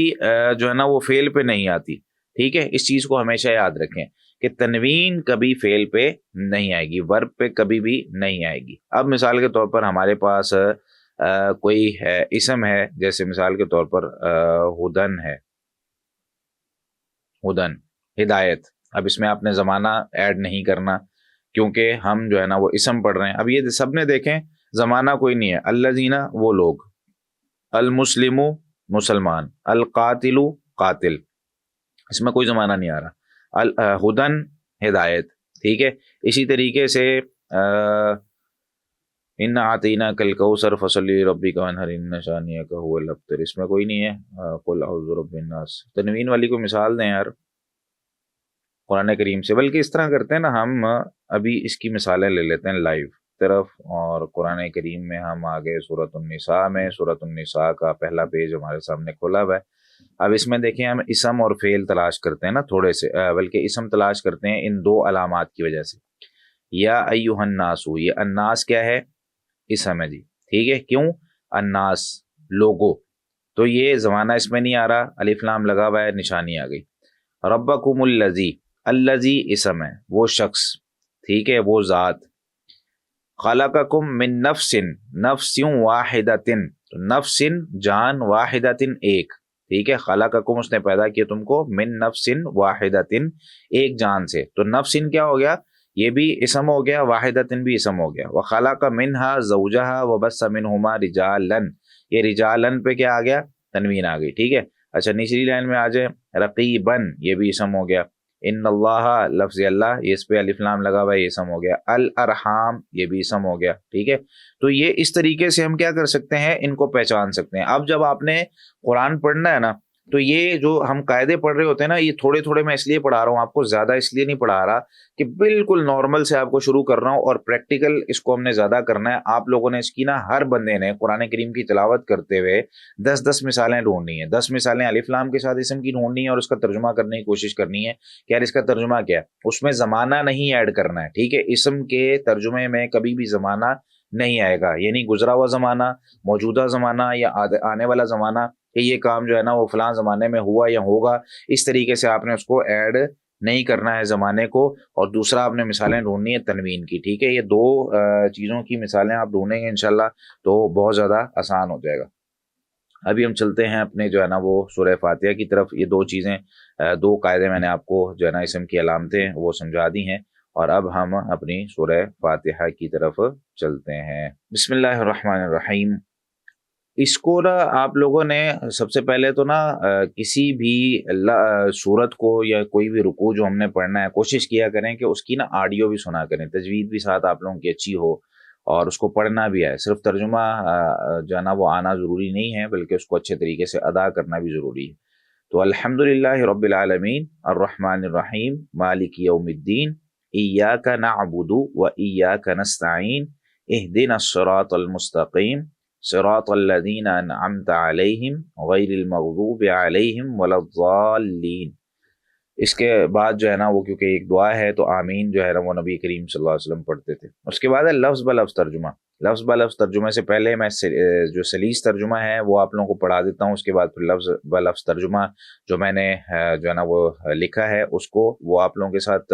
جو ہے نا وہ فعل پہ نہیں آتی، ٹھیک ہے، اس چیز کو ہمیشہ یاد رکھیں کہ تنوین کبھی فعل پہ نہیں آئے گی، ورب پہ کبھی بھی نہیں آئے گی۔ اب مثال کے طور پر ہمارے پاس کوئی اسم ہے، جیسے مثال کے طور پر ہدن ہے، ہدن ہدایت۔ اب اس میں آپ نے زمانہ ایڈ نہیں کرنا کیونکہ ہم جو ہے نا وہ اسم پڑھ رہے ہیں۔ اب یہ سب نے دیکھیں زمانہ کوئی نہیں ہے، الذین وہ لوگ، المسلم مسلمان، القاتل قاتل، اس میں کوئی زمانہ نہیں آ رہا، ہدن ہدایت، ٹھیک ہے۔ اسی طریقے سے ان آتینا کل کوثر فصلی ربک وانحر ان شانئک هو الابتر، اس میں کوئی نہیں ہے قل اعوذ برب الناس۔ تنوین والی کو مثال دیں یار قرآن کریم سے، بلکہ اس طرح کرتے ہیں نا، ہم ابھی اس کی مثالیں لے لیتے ہیں لائیو طرف، اور قرآن کریم میں ہم آگے سورۃ النساء میں، سورۃ النساء کا پہلا پیج ہمارے سامنے کھلا ہوا ہے۔ اب اس میں دیکھیں ہم اسم اور فعل تلاش کرتے ہیں نا تھوڑے سے، بلکہ اسم تلاش کرتے ہیں ان دو علامات کی وجہ سے۔ یا ایھا الناس، یہ الناس کیا ہے؟ اسم ہے جی، ٹھیک ہے۔ کیوں؟ الناس لوگوں، تو یہ زمانہ اس میں نہیں آ رہا، الف لام لگا ہوا ہے، نشانی آ گئی۔ ربکم الذی، الذی اسم ہے، وہ شخص، ٹھیک ہے، وہ ذات۔ خلقکم من نفس، نفس واحدۃ، نفس جان، واحدۃ ایک، ٹھیک ہے۔ خلقکم اس نے پیدا کیا تم کو، من نفس واحدۃ ایک جان سے، تو نفس کیا ہو گیا؟ یہ بھی اسم ہو گیا، واحدۃ بھی اسم ہو گیا۔ وخلق منہا زوجہا وبث منہما رجالا، یہ رجالن پہ کیا آ گیا؟ تنوین آ گئی، ٹھیک ہے۔ اچھا نچلی لائن میں آ جائے، رقیبن، یہ بھی اسم ہو گیا۔ ان اللہ، لفظ اللہ، یہ اس پہ الف لام لگا ہوا ہے، یہ اسم ہو گیا۔ الارحام، یہ بھی اسم ہو گیا، ٹھیک ہے۔ تو یہ اس طریقے سے ہم کیا کر سکتے ہیں، ان کو پہچان سکتے ہیں۔ اب جب آپ نے قرآن پڑھنا ہے نا، تو یہ جو ہم قاعدے پڑھ رہے ہوتے ہیں نا، یہ تھوڑے تھوڑے میں اس لیے پڑھا رہا ہوں آپ کو، زیادہ اس لیے نہیں پڑھا رہا کہ بالکل نارمل سے آپ کو شروع کر رہا ہوں، اور پریکٹیکل اس کو ہم نے زیادہ کرنا ہے۔ آپ لوگوں نے اس کی نا، ہر بندے نے قرآن کریم کی تلاوت کرتے ہوئے 10 مثالیں ڈھونڈنی ہیں، 10 مثالیں الف لام کے ساتھ اسم کی ڈھونڈنی ہے، اور اس کا ترجمہ کرنے کی کوشش کرنی ہے کہ یار اس کا ترجمہ کیا ہے۔ اس میں زمانہ نہیں ایڈ کرنا ہے، ٹھیک ہے۔ اسم کے ترجمے میں کبھی بھی زمانہ نہیں آئے گا، یعنی گزرا ہوا زمانہ، موجودہ زمانہ، یا آنے والا زمانہ، کہ یہ کام جو ہے نا وہ فلاں زمانے میں ہوا یا ہوگا، اس طریقے سے آپ نے اس کو ایڈ نہیں کرنا ہے زمانے کو۔ اور دوسرا آپ نے مثالیں ڈھونڈنی ہے تنوین کی، ٹھیک ہے۔ یہ دو چیزوں کی مثالیں آپ ڈھونڈیں گے انشاءاللہ تو بہت زیادہ آسان ہو جائے گا۔ ابھی ہم چلتے ہیں اپنے جو ہے نا وہ سورہ فاتحہ کی طرف۔ یہ دو چیزیں، دو قاعدے میں نے آپ کو جو ہے نا اسم کی علامتیں وہ سمجھا دی ہیں، اور اب ہم اپنی سورہ فاتحہ کی طرف چلتے ہیں۔ بسم اللہ الرحمن الرحیم۔ اس کو نا آپ لوگوں نے سب سے پہلے تو نا کسی بھی سورت کو یا کوئی بھی رکوع جو ہم نے پڑھنا ہے، کوشش کیا کریں کہ اس کی نا آڈیو بھی سنا کریں، تجوید بھی ساتھ آپ لوگوں کی اچھی ہو، اور اس کو پڑھنا بھی آئے۔ صرف ترجمہ جو ہے نا وہ آنا ضروری نہیں ہے، بلکہ اس کو اچھے طریقے سے ادا کرنا بھی ضروری ہے۔ تو الحمدللہ رب العالمین الرحمن الرحیم مالک یوم الدین ایاک نعبد و ایاک نستعین اہدنا الصراط المستقیم صراط الذین انعمت علیہم غیر المغضوب علیہم ولا الضالین۔ اس کے بعد جو ہے نا وہ کیونکہ ایک دعا ہے تو آمین جو ہے نا وہ نبی کریم صلی اللہ علیہ وسلم پڑھتے تھے۔ اس کے بعد ہے لفظ بلفظ ترجمہ۔ لفظ بلفظ ترجمے سے پہلے میں جو سلیس ترجمہ ہے وہ آپ لوگوں کو پڑھا دیتا ہوں، اس کے بعد پھر لفظ بلفظ ترجمہ جو میں نے جو ہے نا وہ لکھا ہے اس کو وہ آپ لوگوں کے ساتھ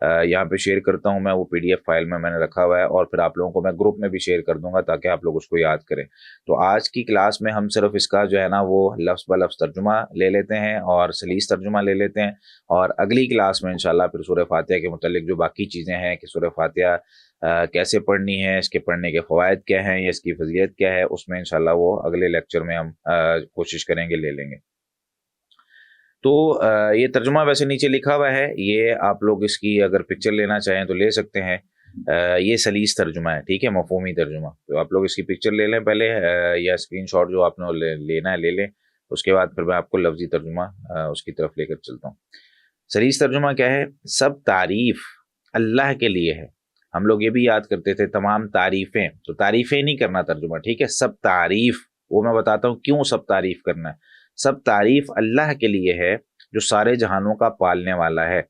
یہاں پہ شیئر کرتا ہوں میں، وہ پی ڈی ایف فائل میں نے رکھا ہوا ہے، اور پھر آپ لوگوں کو میں گروپ میں بھی شیئر کر دوں گا تاکہ آپ لوگ اس کو یاد کریں۔ تو آج کی کلاس میں ہم صرف اس کا جو ہے نا وہ لفظ بلفظ ترجمہ لے لیتے ہیں اور سلیس ترجمہ لے لیتے ہیں، اور اگلی کلاس میں انشاءاللہ پھر سورہ فاتحہ کے متعلق جو باقی چیزیں ہیں کہ سورہ فاتحہ کیسے پڑھنی ہے، اس کے پڑھنے کے فوائد کیا ہیں یا اس کی فضیلت کیا ہے، اس میں انشاءاللہ وہ اگلے لیکچر میں ہم کوشش کریں گے لے لیں گے۔ تو یہ ترجمہ ویسے نیچے لکھا ہوا ہے، یہ آپ لوگ اس کی اگر پکچر لینا چاہیں تو لے سکتے ہیں۔ یہ سلیس ترجمہ ہے، ٹھیک ہے، مفہومی ترجمہ۔ تو آپ لوگ اس کی پکچر لے لیں پہلے، یا اسکرین شاٹ جو آپ نے لینا ہے لے لیں، اس کے بعد پھر میں آپ کو لفظی ترجمہ اس کی طرف لے کر چلتا ہوں۔ سلیس ترجمہ کیا ہے؟ سب تعریف اللہ کے لیے ہے۔ ہم لوگ یہ بھی یاد کرتے تھے تمام تعریفیں، تو تعریفیں نہیں کرنا ترجمہ، ٹھیک ہے، سب تعریف، وہ میں بتاتا ہوں کیوں سب تعریف کرنا ہے۔ سب تعریف اللہ کے لیے ہے جو سارے جہانوں کا پالنے والا ہے،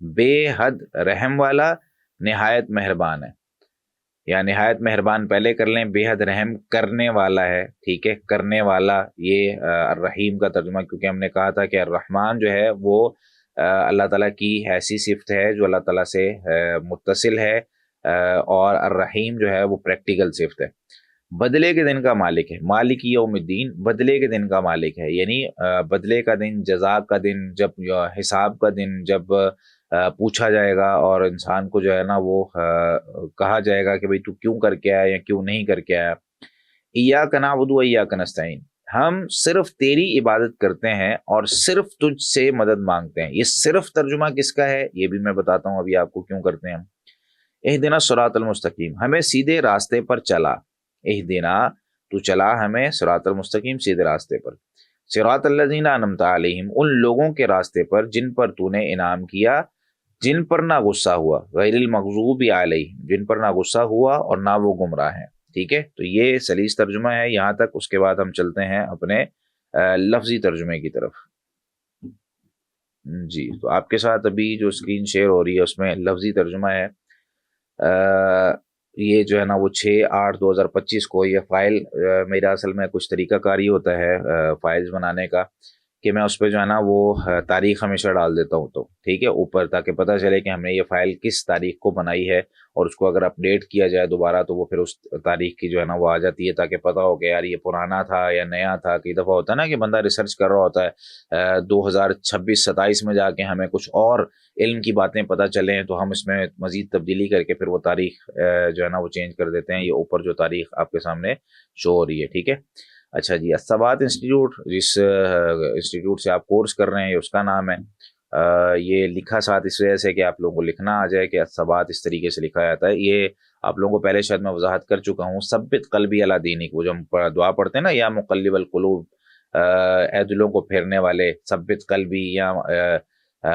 بے حد رحم والا، نہایت مہربان ہے۔ یا نہایت مہربان پہلے کر لیں، بے حد رحم کرنے والا ہے، ٹھیک ہے، کرنے والا یہ الرحیم کا ترجمہ، کیونکہ ہم نے کہا تھا کہ الرحمن جو ہے وہ اللہ تعالیٰ کی ایسی صفت ہے جو اللہ تعالیٰ سے متصل ہے، اور الرحیم جو ہے وہ پریکٹیکل صفت ہے۔ بدلے کے دن کا مالک ہے، مالک یوم الدین، بدلے کے دن کا مالک ہے، یعنی بدلے کا دن، جزا کا دن، جب حساب کا دن، جب پوچھا جائے گا اور انسان کو جو ہے نا وہ کہا جائے گا کہ بھئی تو کیوں کر کے آیا یا کیوں نہیں کر کے آیا۔ ایاک نعبد و ایاک نستعین، ہم صرف تیری عبادت کرتے ہیں اور صرف تجھ سے مدد مانگتے ہیں۔ یہ صرف ترجمہ کس کا ہے یہ بھی میں بتاتا ہوں ابھی آپ کو کیوں کرتے ہیں ہم۔ اہدنا الصراط المستقیم، ہمیں سیدھے راستے پر چلا، اہدنا تو چلا ہمیں، صراط المستقیم سیدھے راستے پر، صراط الذین انعمت علیہم ان لوگوں کے راستے پر جن پر تو نے انعام کیا، جن پر نہ غصہ ہوا، غیر المغضوب علیہم جن پر نہ غصہ ہوا اور نہ وہ گمراہ ہیں، ٹھیک ہے۔ تو یہ سلیس ترجمہ ہے یہاں تک، اس کے بعد ہم چلتے ہیں اپنے لفظی ترجمے کی طرف۔ جی تو آپ کے ساتھ ابھی جو اسکرین شیئر ہو رہی ہے اس میں لفظی ترجمہ ہے۔ یہ جو ہے نا وہ 6/8/2025 کو یہ فائل، میرا اصل میں کچھ طریقہ کاری ہوتا ہے فائلز بنانے کا، کہ میں اس پہ جو ہے نا وہ تاریخ ہمیشہ ڈال دیتا ہوں، تو ٹھیک ہے اوپر، تاکہ پتہ چلے کہ ہم نے یہ فائل کس تاریخ کو بنائی ہے، اور اس کو اگر اپڈیٹ کیا جائے دوبارہ تو وہ پھر اس تاریخ کی جو ہے نا وہ آ جاتی ہے، تاکہ پتہ ہو کہ یار یہ پرانا تھا یا نیا تھا۔ کئی دفعہ ہوتا ہے نا کہ بندہ ریسرچ کر رہا ہوتا ہے 2026-27 میں جا کے ہمیں کچھ اور علم کی باتیں پتہ چلیں، تو ہم اس میں مزید تبدیلی کر کے پھر وہ تاریخ جو ہے نا وہ چینج کر دیتے ہیں۔ یہ اوپر جو تاریخ آپ کے سامنے شو ہو رہی ہے، ٹھیک ہے۔ اچھا جی، الثبات انسٹیٹیوٹ، جس انسٹیٹیوٹ سے آپ کورس کر رہے ہیں، یہ اس کا نام ہے۔ یہ لکھا ساتھ اس وجہ سے کہ آپ لوگوں کو لکھنا آ جائے کہ الثبات اس طریقے سے لکھا جاتا ہے۔ یہ آپ لوگوں کو پہلے شاید میں وضاحت کر چکا ہوں، ثبت قلبی علی دینک، وہ جو ہم دعا پڑھتے ہیں نا، یا مقلب القلوب، اے دلوں کو پھیرنے والے، ثبت قلبی، یا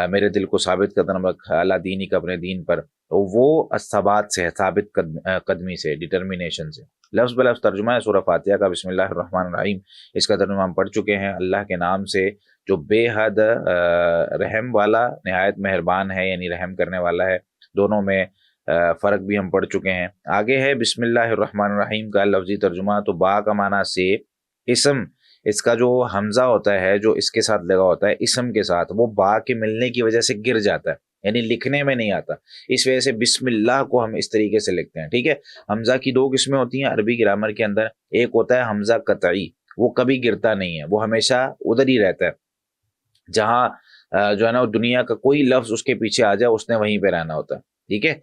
میرے دل کو ثابت قدم رکھ علی دینک، اپنے دین پر، تو وہ الثبات سے ہے، ثابت قدمی سے، ڈٹرمینیشن سے۔ لفظ بلفظ ترجمہ ہے سورہ فاتحہ کا، بسم اللہ الرحمن الرحیم، اس کا ترجمہ ہم پڑھ چکے ہیں۔ اللہ کے نام سے جو بے حد رحم والا، نہایت مہربان ہے، یعنی رحم کرنے والا ہے، دونوں میں فرق بھی ہم پڑھ چکے ہیں۔ آگے ہے بسم اللہ الرحمن الرحیم کا لفظی ترجمہ، تو با کا معنی سے، اسم، اس کا جو حمزہ ہوتا ہے جو اس کے ساتھ لگا ہوتا ہے اسم کے ساتھ، وہ با کے ملنے کی وجہ سے گر جاتا ہے، یعنی لکھنے میں نہیں آتا، اس وجہ سے بسم اللہ کو ہم اس طریقے سے لکھتے ہیں، ٹھیک ہے۔ حمزہ کی دو قسمیں ہوتی ہیں عربی گرامر کے اندر، ایک ہوتا ہے حمزہ قطعی، وہ کبھی گرتا نہیں ہے، وہ ہمیشہ ادھر ہی رہتا ہے، جہاں جو ہے نا دنیا کا کوئی لفظ اس کے پیچھے آ جائے اس نے وہیں پہ رہنا ہوتا ہے، ٹھیک ہے۔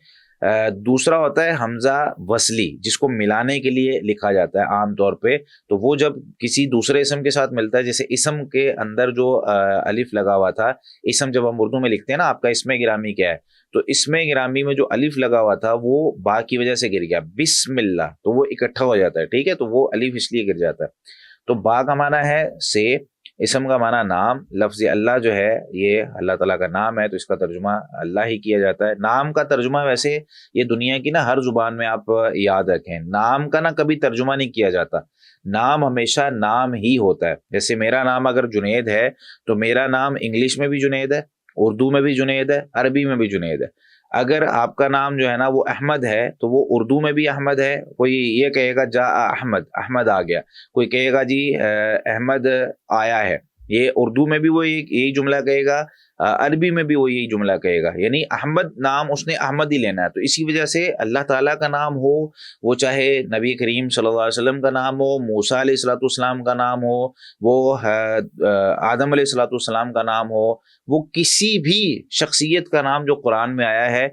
دوسرا ہوتا ہے حمزہ وصلی، جس کو ملانے کے لیے لکھا جاتا ہے عام طور پہ، تو وہ جب کسی دوسرے اسم کے ساتھ ملتا ہے، جیسے اسم کے اندر جو الف لگا ہوا تھا، اسم جب ہم اردو میں لکھتے ہیں نا، آپ کا اسم گرامی کیا ہے، تو اسم گرامی میں جو الف لگا ہوا تھا وہ با کی وجہ سے گر گیا، بسم اللہ، تو وہ اکٹھا ہو جاتا ہے، ٹھیک ہے، تو وہ الف اس لیے گر جاتا ہے۔ تو با کا معنی ہے سے، اسم کا معنی نام، لفظ اللہ جو ہے یہ اللہ تعالیٰ کا نام ہے، تو اس کا ترجمہ اللہ ہی کیا جاتا ہے۔ نام کا ترجمہ ویسے یہ دنیا کی نا ہر زبان میں آپ یاد رکھیں، نام کا نا کبھی ترجمہ نہیں کیا جاتا، نام ہمیشہ نام ہی ہوتا ہے۔ جیسے میرا نام اگر جنید ہے تو میرا نام انگلش میں بھی جنید ہے، اردو میں بھی جنید ہے، عربی میں بھی جنید ہے۔ اگر آپ کا نام جو ہے نا وہ احمد ہے تو وہ اردو میں بھی احمد ہے، کوئی یہ کہے گا جا احمد، احمد آ گیا، کوئی کہے گا جی احمد آیا ہے، یہ اردو میں بھی وہ یہی جملہ کہے گا، عربی میں بھی وہ یہی جملہ کہے گا، یعنی احمد نام اس نے احمد ہی لینا ہے۔ تو اسی وجہ سے اللہ تعالیٰ کا نام ہو، وہ چاہے نبی کریم صلی اللہ علیہ وسلم کا نام ہو، موسیٰ علیہ الصلوۃ والسلام کا نام ہو، وہ آدم علیہ الصلوۃ والسلام کا نام ہو، وہ کسی بھی شخصیت کا نام جو قرآن میں آیا ہے،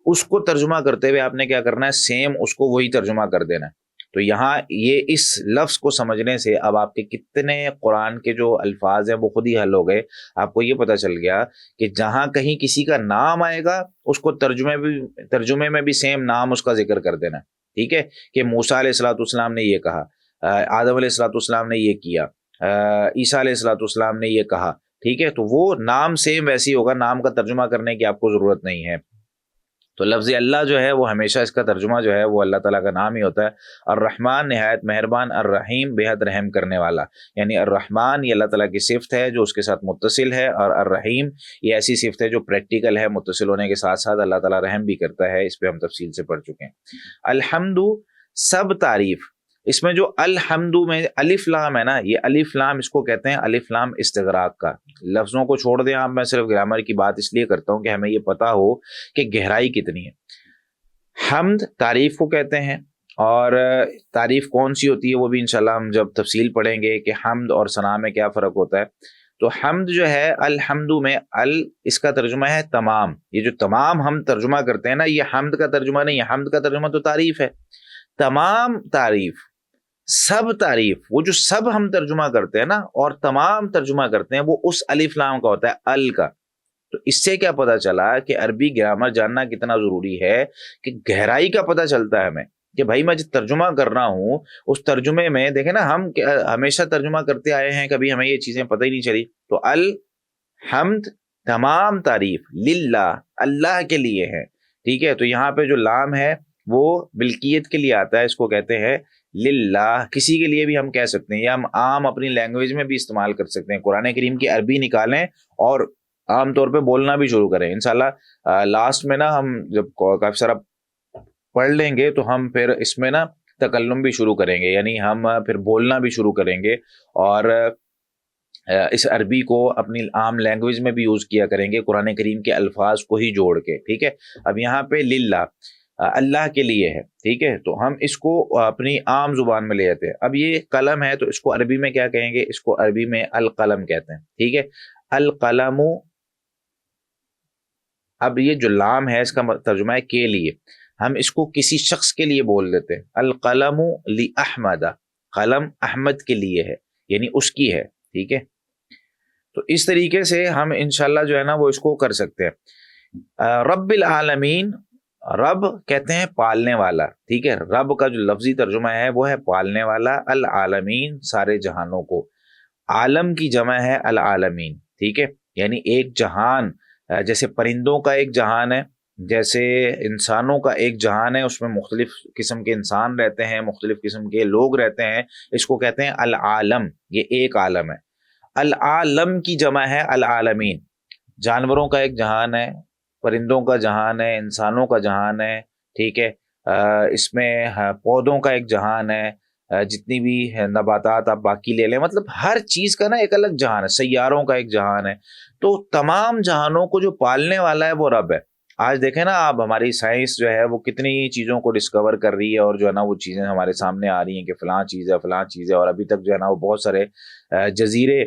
اس کو ترجمہ کرتے ہوئے آپ نے کیا کرنا ہے، سیم اس کو وہی ترجمہ کر دینا ہے۔ تو یہاں یہ اس لفظ کو سمجھنے سے اب آپ کے کتنے قرآن کے جو الفاظ ہیں وہ خود ہی حل ہو گئے، آپ کو یہ پتہ چل گیا کہ جہاں کہیں کسی کا نام آئے گا اس کو ترجمے میں بھی سیم نام اس کا ذکر کر دینا، ٹھیک ہے، کہ موسیٰ علیہ الصلوۃ والسلام نے یہ کہا، آدم علیہ الصلوۃ والسلام نے یہ کیا، عیسیٰ علیہ الصلوۃ والسلام نے یہ کہا، ٹھیک ہے، تو وہ نام سیم ویسی ہوگا، نام کا ترجمہ کرنے کی آپ کو ضرورت نہیں ہے۔ تو لفظ اللہ جو ہے وہ ہمیشہ اس کا ترجمہ جو ہے وہ اللہ تعالیٰ کا نام ہی ہوتا ہے. الرحمن نہایت مہربان، الرحیم بے حد رحم کرنے والا. یعنی الرحمن یہ اللہ تعالیٰ کی صفت ہے جو اس کے ساتھ متصل ہے، اور الرحیم یہ ایسی صفت ہے جو پریکٹیکل ہے، متصل ہونے کے ساتھ ساتھ اللہ تعالیٰ رحم بھی کرتا ہے. اس پہ ہم تفصیل سے پڑھ چکے ہیں. الحمد سب تعریف. اس میں جو الحمد میں الف لام ہے نا، یہ الف لام اس کو کہتے ہیں الف لام استغراق کا. لفظوں کو چھوڑ دیں آپ، میں صرف گرامر کی بات اس لیے کرتا ہوں کہ ہمیں یہ پتا ہو کہ گہرائی کتنی ہے. حمد تعریف کو کہتے ہیں، اور تعریف کون سی ہوتی ہے وہ بھی انشاءاللہ ہم جب تفصیل پڑھیں گے کہ حمد اور ثنا میں کیا فرق ہوتا ہے. تو حمد جو ہے الحمد میں اس کا ترجمہ ہے تمام. یہ جو تمام ہم ترجمہ کرتے ہیں نا، یہ حمد کا ترجمہ نہیں ہے. حمد کا ترجمہ تو تعریف ہے. تمام تعریف، سب تعریف، وہ جو سب ہم ترجمہ کرتے ہیں نا اور تمام ترجمہ کرتے ہیں، وہ اس الف لام کا ہوتا ہے، ال کا. تو اس سے کیا پتا چلا کہ عربی گرامر جاننا کتنا ضروری ہے، کہ گہرائی کا پتا چلتا ہے ہمیں کہ بھائی میں جو ترجمہ کر رہا ہوں اس ترجمے میں دیکھیں نا، ہم ہمیشہ ترجمہ کرتے آئے ہیں، کبھی ہمیں یہ چیزیں پتہ ہی نہیں چلی. تو الحمد تمام تعریف للہ اللہ کے لیے ہے. ٹھیک ہے، تو یہاں پہ جو لام ہے وہ ملکیت کے لیے آتا ہے، اس کو کہتے ہیں للہ. کسی کے لیے بھی ہم کہہ سکتے ہیں، یا ہم عام اپنی لینگویج میں بھی استعمال کر سکتے ہیں. قرآن کریم کی عربی نکالیں اور عام طور پہ بولنا بھی شروع کریں. انشاءاللہ لاسٹ میں نا ہم جب کافی سارا پڑھ لیں گے تو ہم پھر اس میں نا تکلم بھی شروع کریں گے، یعنی ہم پھر بولنا بھی شروع کریں گے، اور اس عربی کو اپنی عام لینگویج میں بھی یوز کیا کریں گے، قرآن کریم کے الفاظ کو ہی جوڑ کے. ٹھیک ہے، اب یہاں پہ للہ اللہ کے لیے ہے. ٹھیک ہے، تو ہم اس کو اپنی عام زبان میں لے جاتے ہیں. اب یہ قلم ہے تو اس کو عربی میں کیا کہیں گے؟ اس کو عربی میں القلم کہتے ہیں. ٹھیک ہے، القلم. اب یہ جو لام ہے اس کا ترجمہ ہے کے لیے. ہم اس کو کسی شخص کے لیے بول دیتے ہیں، القلم لاحمد، قلم احمد کے لیے ہے، یعنی اس کی ہے. ٹھیک ہے، تو اس طریقے سے ہم انشاءاللہ جو ہے نا وہ اس کو کر سکتے ہیں. رب العالمین، رب کہتے ہیں پالنے والا. ٹھیک ہے، رب کا جو لفظی ترجمہ ہے وہ ہے پالنے والا. العالمین سارے جہانوں کو. عالم کی جمع ہے العالمین. ٹھیک ہے، یعنی ایک جہان، جیسے پرندوں کا ایک جہان ہے، جیسے انسانوں کا ایک جہان ہے، اس میں مختلف قسم کے انسان رہتے ہیں، مختلف قسم کے لوگ رہتے ہیں، اس کو کہتے ہیں العالم. یہ ایک عالم ہے. العالم کی جمع ہے العالمین. جانوروں کا ایک جہان ہے، پرندوں کا جہان ہے، انسانوں کا جہان ہے. ٹھیک ہے، اس میں پودوں کا ایک جہان ہے، جتنی بھی نباتات آپ باقی لے لیں، مطلب ہر چیز کا نا ایک الگ جہان ہے. سیاروں کا ایک جہان ہے. تو تمام جہانوں کو جو پالنے والا ہے وہ رب ہے. آج دیکھیں نا آپ، ہماری سائنس جو ہے وہ کتنی چیزوں کو ڈسکور کر رہی ہے، اور جو ہے نا وہ چیزیں ہمارے سامنے آ رہی ہیں کہ فلاں چیز ہے فلاں چیز ہے، اور ابھی تک جو ہے نا وہ بہت سارے جزیرے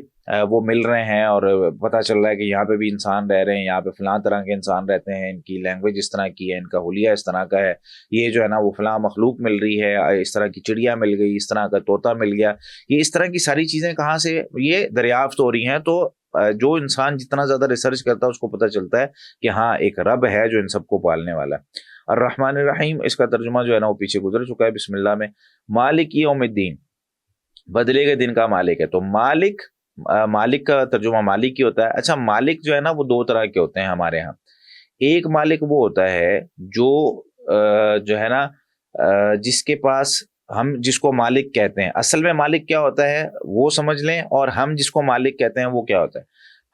وہ مل رہے ہیں، اور پتہ چل رہا ہے کہ یہاں پہ بھی انسان رہ رہے ہیں، یہاں پہ فلاں طرح کے انسان رہتے ہیں، ان کی لینگویج اس طرح کی ہے، ان کا حلیہ اس طرح کا ہے، یہ جو ہے نا وہ فلاں مخلوق مل رہی ہے، اس طرح کی چڑیا مل گئی، اس طرح کا طوطا مل گیا. یہ اس طرح کی ساری چیزیں کہاں سے یہ دریافت ہو رہی ہیں. تو جو انسان جتنا زیادہ ریسرچ کرتا ہے اس کو پتہ چلتا ہے کہ ہاں ایک رب ہے جو ان سب کو پالنے والا ہے. الرحمن الرحیم، اس کا ترجمہ جو ہے نا وہ پیچھے گزر چکا ہے بسم اللہ میں. مالک یوم الدین، بدلے کے دن کا مالک ہے. تو مالک کا ترجمہ مالک ہی ہوتا ہے. اچھا، مالک جو ہے نا وہ دو طرح کے ہوتے ہیں ہمارے ہاں. ایک مالک وہ ہوتا ہے جو ہے نا جس کے پاس ہم جس کو مالک کہتے ہیں. اصل میں مالک کیا ہوتا ہے وہ سمجھ لیں، اور ہم جس کو مالک کہتے ہیں وہ کیا ہوتا ہے.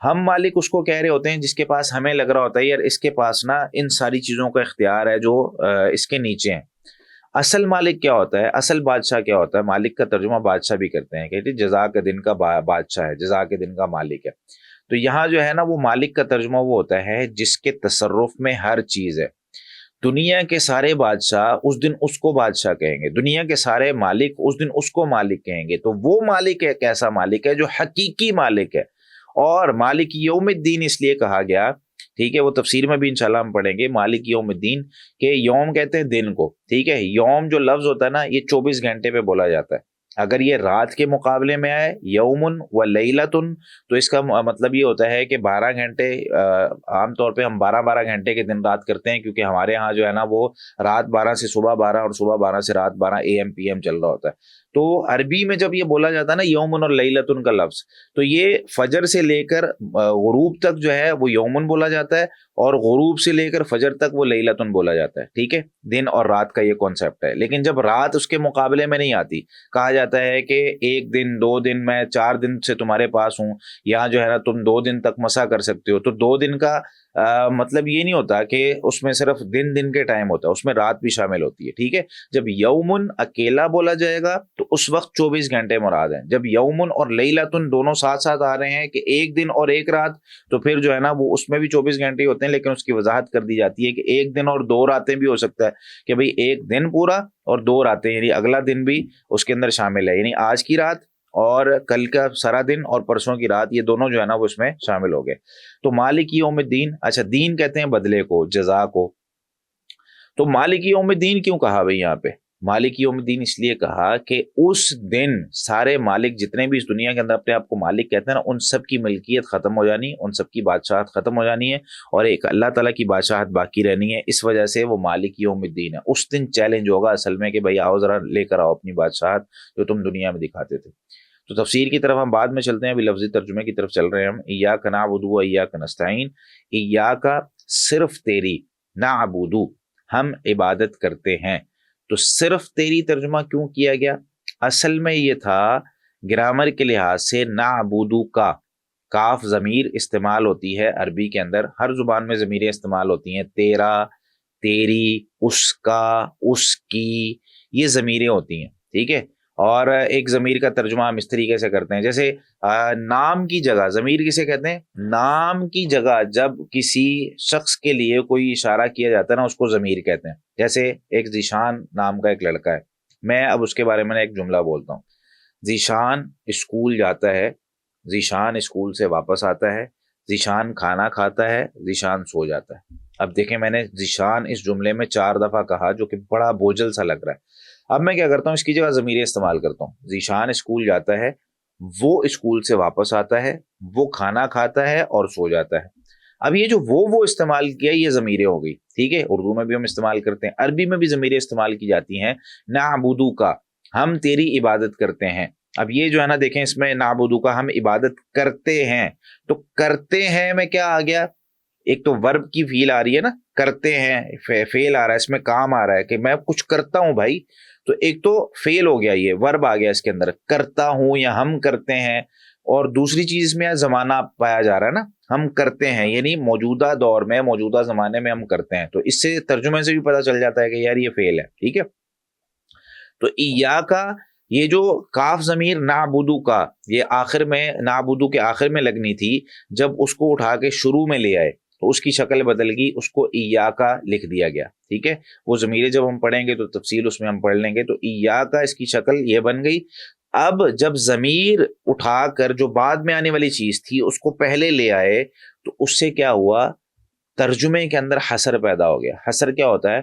ہم مالک اس کو کہہ رہے ہوتے ہیں جس کے پاس ہمیں لگ رہا ہوتا ہے یار اس کے پاس نا ان ساری چیزوں کا اختیار ہے جو اس کے نیچے ہیں. اصل مالک کیا ہوتا ہے؟ اصل بادشاہ کیا ہوتا ہے؟ مالک کا ترجمہ بادشاہ بھی کرتے ہیں کہ جزا کے دن کا بادشاہ ہے، جزا کے دن کا مالک ہے. تو یہاں جو ہے نا وہ مالک کا ترجمہ وہ ہوتا ہے جس کے تصرف میں ہر چیز ہے. دنیا کے سارے بادشاہ اس دن اس کو بادشاہ کہیں گے، دنیا کے سارے مالک اس دن اس کو مالک کہیں گے. تو وہ مالک ہے، کیسا مالک ہے؟ جو حقیقی مالک ہے. اور مالک یوم الدین اس لیے کہا گیا، ٹھیک ہے، وہ تفسیر میں بھی انشاءاللہ ہم پڑھیں گے. مالک یوم الدین کہ یوم کہتے ہیں دن کو. ٹھیک ہے، یوم جو لفظ ہوتا ہے نا یہ 24 گھنٹے پہ بولا جاتا ہے. اگر یہ رات کے مقابلے میں آئے یومن و لیلتن تو اس کا مطلب یہ ہوتا ہے کہ 12 گھنٹے، عام طور پہ ہم 12 گھنٹے کے دن رات کرتے ہیں، کیونکہ ہمارے ہاں جو ہے نا وہ رات 12 سے صبح 12 اور صبح 12 سے رات 12 AM PM چل رہا ہوتا ہے۔ تو عربی میں جب یہ بولا جاتا ہے نا یومن اور لیلتن کا لفظ، تو یہ فجر سے لے کر غروب تک جو ہے وہ یومن بولا جاتا ہے، اور غروب سے لے کر فجر تک وہ لیلتن بولا جاتا ہے، ٹھیک ہے، دن اور رات کا یہ کانسیپٹ ہے۔ لیکن جب رات اس کے مقابلے میں نہیں آتی، کہا جاتا ہے کہ 1 دن 2 دن میں 4 دن سے تمہارے پاس ہوں، یا جو ہے نا تم 2 دن تک مسا کر سکتے ہو، تو 2 دن کا مطلب یہ نہیں ہوتا کہ اس میں صرف دن کے ٹائم ہوتا ہے، اس میں رات بھی شامل ہوتی ہے، ٹھیک ہے۔ جب یومن اکیلا بولا جائے گا تو اس وقت 24 گھنٹے مراد ہیں۔ جب یومن اور لیلتن دونوں ساتھ ساتھ آ رہے ہیں کہ 1 دن اور 1 رات، تو پھر جو ہے نا وہ اس میں بھی 24 گھنٹے ہوتے ہیں، لیکن اس کی وضاحت کر دی جاتی ہے کہ 1 دن اور 2 راتیں بھی ہو سکتا ہے، کہ بھئی 1 دن پورا اور 2 راتیں، یعنی اگلا دن بھی اس کے اندر شامل ہے، یعنی آج کی رات اور کل کا سارا دن اور پرسوں کی رات، یہ دونوں جو ہے نا وہ اس میں شامل ہو گئے۔ تو مالک یوم الدین، اچھا دین کہتے ہیں بدلے کو، جزا کو، تو مالک یوم الدین کیوں کہا بھئی یہاں پہ؟ مالک یوم الدین اس لیے کہا کہ اس دن سارے مالک جتنے بھی اس دنیا کے اندر اپنے آپ کو مالک کہتے ہیں نا، ان سب کی ملکیت ختم ہو جانی، ان سب کی بادشاہت ختم ہو جانی ہے، اور ایک اللہ تعالیٰ کی بادشاہت باقی رہنی ہے۔ اس وجہ سے وہ مالک یوم الدین ہے۔ اس دن چیلنج ہوگا اصل میں کہ بھئی آؤ ذرا لے کر آؤ اپنی بادشاہت جو تم دنیا میں دکھاتے تھے۔ تو تفسیر کی طرف ہم بعد میں چلتے ہیں، ابھی لفظی ترجمے کی طرف چل رہے ہیں ہم۔ ایاک نعبد و ایاک نستعین، ایاک صرف تیری، نعبد ہم عبادت کرتے ہیں۔ تو صرف تیری ترجمہ کیوں کیا گیا؟ اصل میں یہ تھا گرامر کے لحاظ سے نعبدو کا کاف ضمیر استعمال ہوتی ہے عربی کے اندر، ہر زبان میں ضمیریں استعمال ہوتی ہیں، تیرا، تیری، اس کا، اس کی، یہ ضمیریں ہوتی ہیں، ٹھیک ہے۔ اور ایک ضمیر کا ترجمہ ہم اس طریقے سے کرتے ہیں، جیسے نام کی جگہ ضمیر کسے کہتے ہیں؟ نام کی جگہ جب کسی شخص کے لیے کوئی اشارہ کیا جاتا ہے نا، اس کو ضمیر کہتے ہیں۔ جیسے ایک ذیشان نام کا ایک لڑکا ہے، میں اب اس کے بارے میں ایک جملہ بولتا ہوں۔ ذیشان اسکول جاتا ہے، ذیشان اسکول سے واپس آتا ہے، ذیشان کھانا کھاتا ہے، ذیشان سو جاتا ہے۔ اب دیکھیں میں نے ذیشان اس جملے میں 4 دفعہ کہا، جو کہ بڑا بوجھل سا لگ رہا ہے۔ اب میں کیا کرتا ہوں، اس کی جگہ ضمیر استعمال کرتا ہوں۔ ذیشان اسکول جاتا ہے، وہ اسکول سے واپس آتا ہے، وہ کھانا کھاتا ہے اور سو جاتا ہے۔ اب یہ جو وہ استعمال کیا، یہ ضمیریں ہو گئی، ٹھیک ہے۔ اردو میں بھی ہم استعمال کرتے ہیں، عربی میں بھی ضمیریں استعمال کی جاتی ہیں۔ نعبدو کا، ہم تیری عبادت کرتے ہیں۔ اب یہ جو ہے نا دیکھیں، اس میں نعبدو کا ہم عبادت کرتے ہیں، تو کرتے ہیں میں کیا آ گیا؟ ایک تو ورب کی فیل آ رہی ہے نا، کرتے ہیں، فیل آ رہا ہے، اس میں کام آ رہا ہے کہ میں کچھ کرتا ہوں بھائی، تو ایک تو فیل ہو گیا، یہ ورب آ گیا اس کے اندر، کرتا ہوں یا ہم کرتے ہیں، اور دوسری چیز میں زمانہ پایا جا رہا ہے نا، ہم کرتے ہیں، یعنی موجودہ دور میں، موجودہ زمانے میں ہم کرتے ہیں، تو اس سے ترجمے سے بھی پتہ چل جاتا ہے کہ یار یہ فیل ہے، ٹھیک ہے۔ تو ایاکا، یہ جو کاف ضمیر نعبدو کا، یہ آخر میں نعبدو کے آخر میں لگنی تھی، جب اس کو اٹھا کے شروع میں لے آئے تو اس کی شکل بدل گئی، اس کو ایاکا لکھ دیا گیا، ٹھیک ہے۔ وہ ضمیریں جب ہم پڑھیں گے تو تفصیل اس میں ہم پڑھ لیں گے۔ تو ایاکا اس کی شکل یہ بن گئی۔ اب جب ضمیر اٹھا کر جو بعد میں آنے والی چیز تھی اس کو پہلے لے آئے، تو اس سے کیا ہوا؟ ترجمے کے اندر حصر پیدا ہو گیا۔ حصر کیا ہوتا ہے؟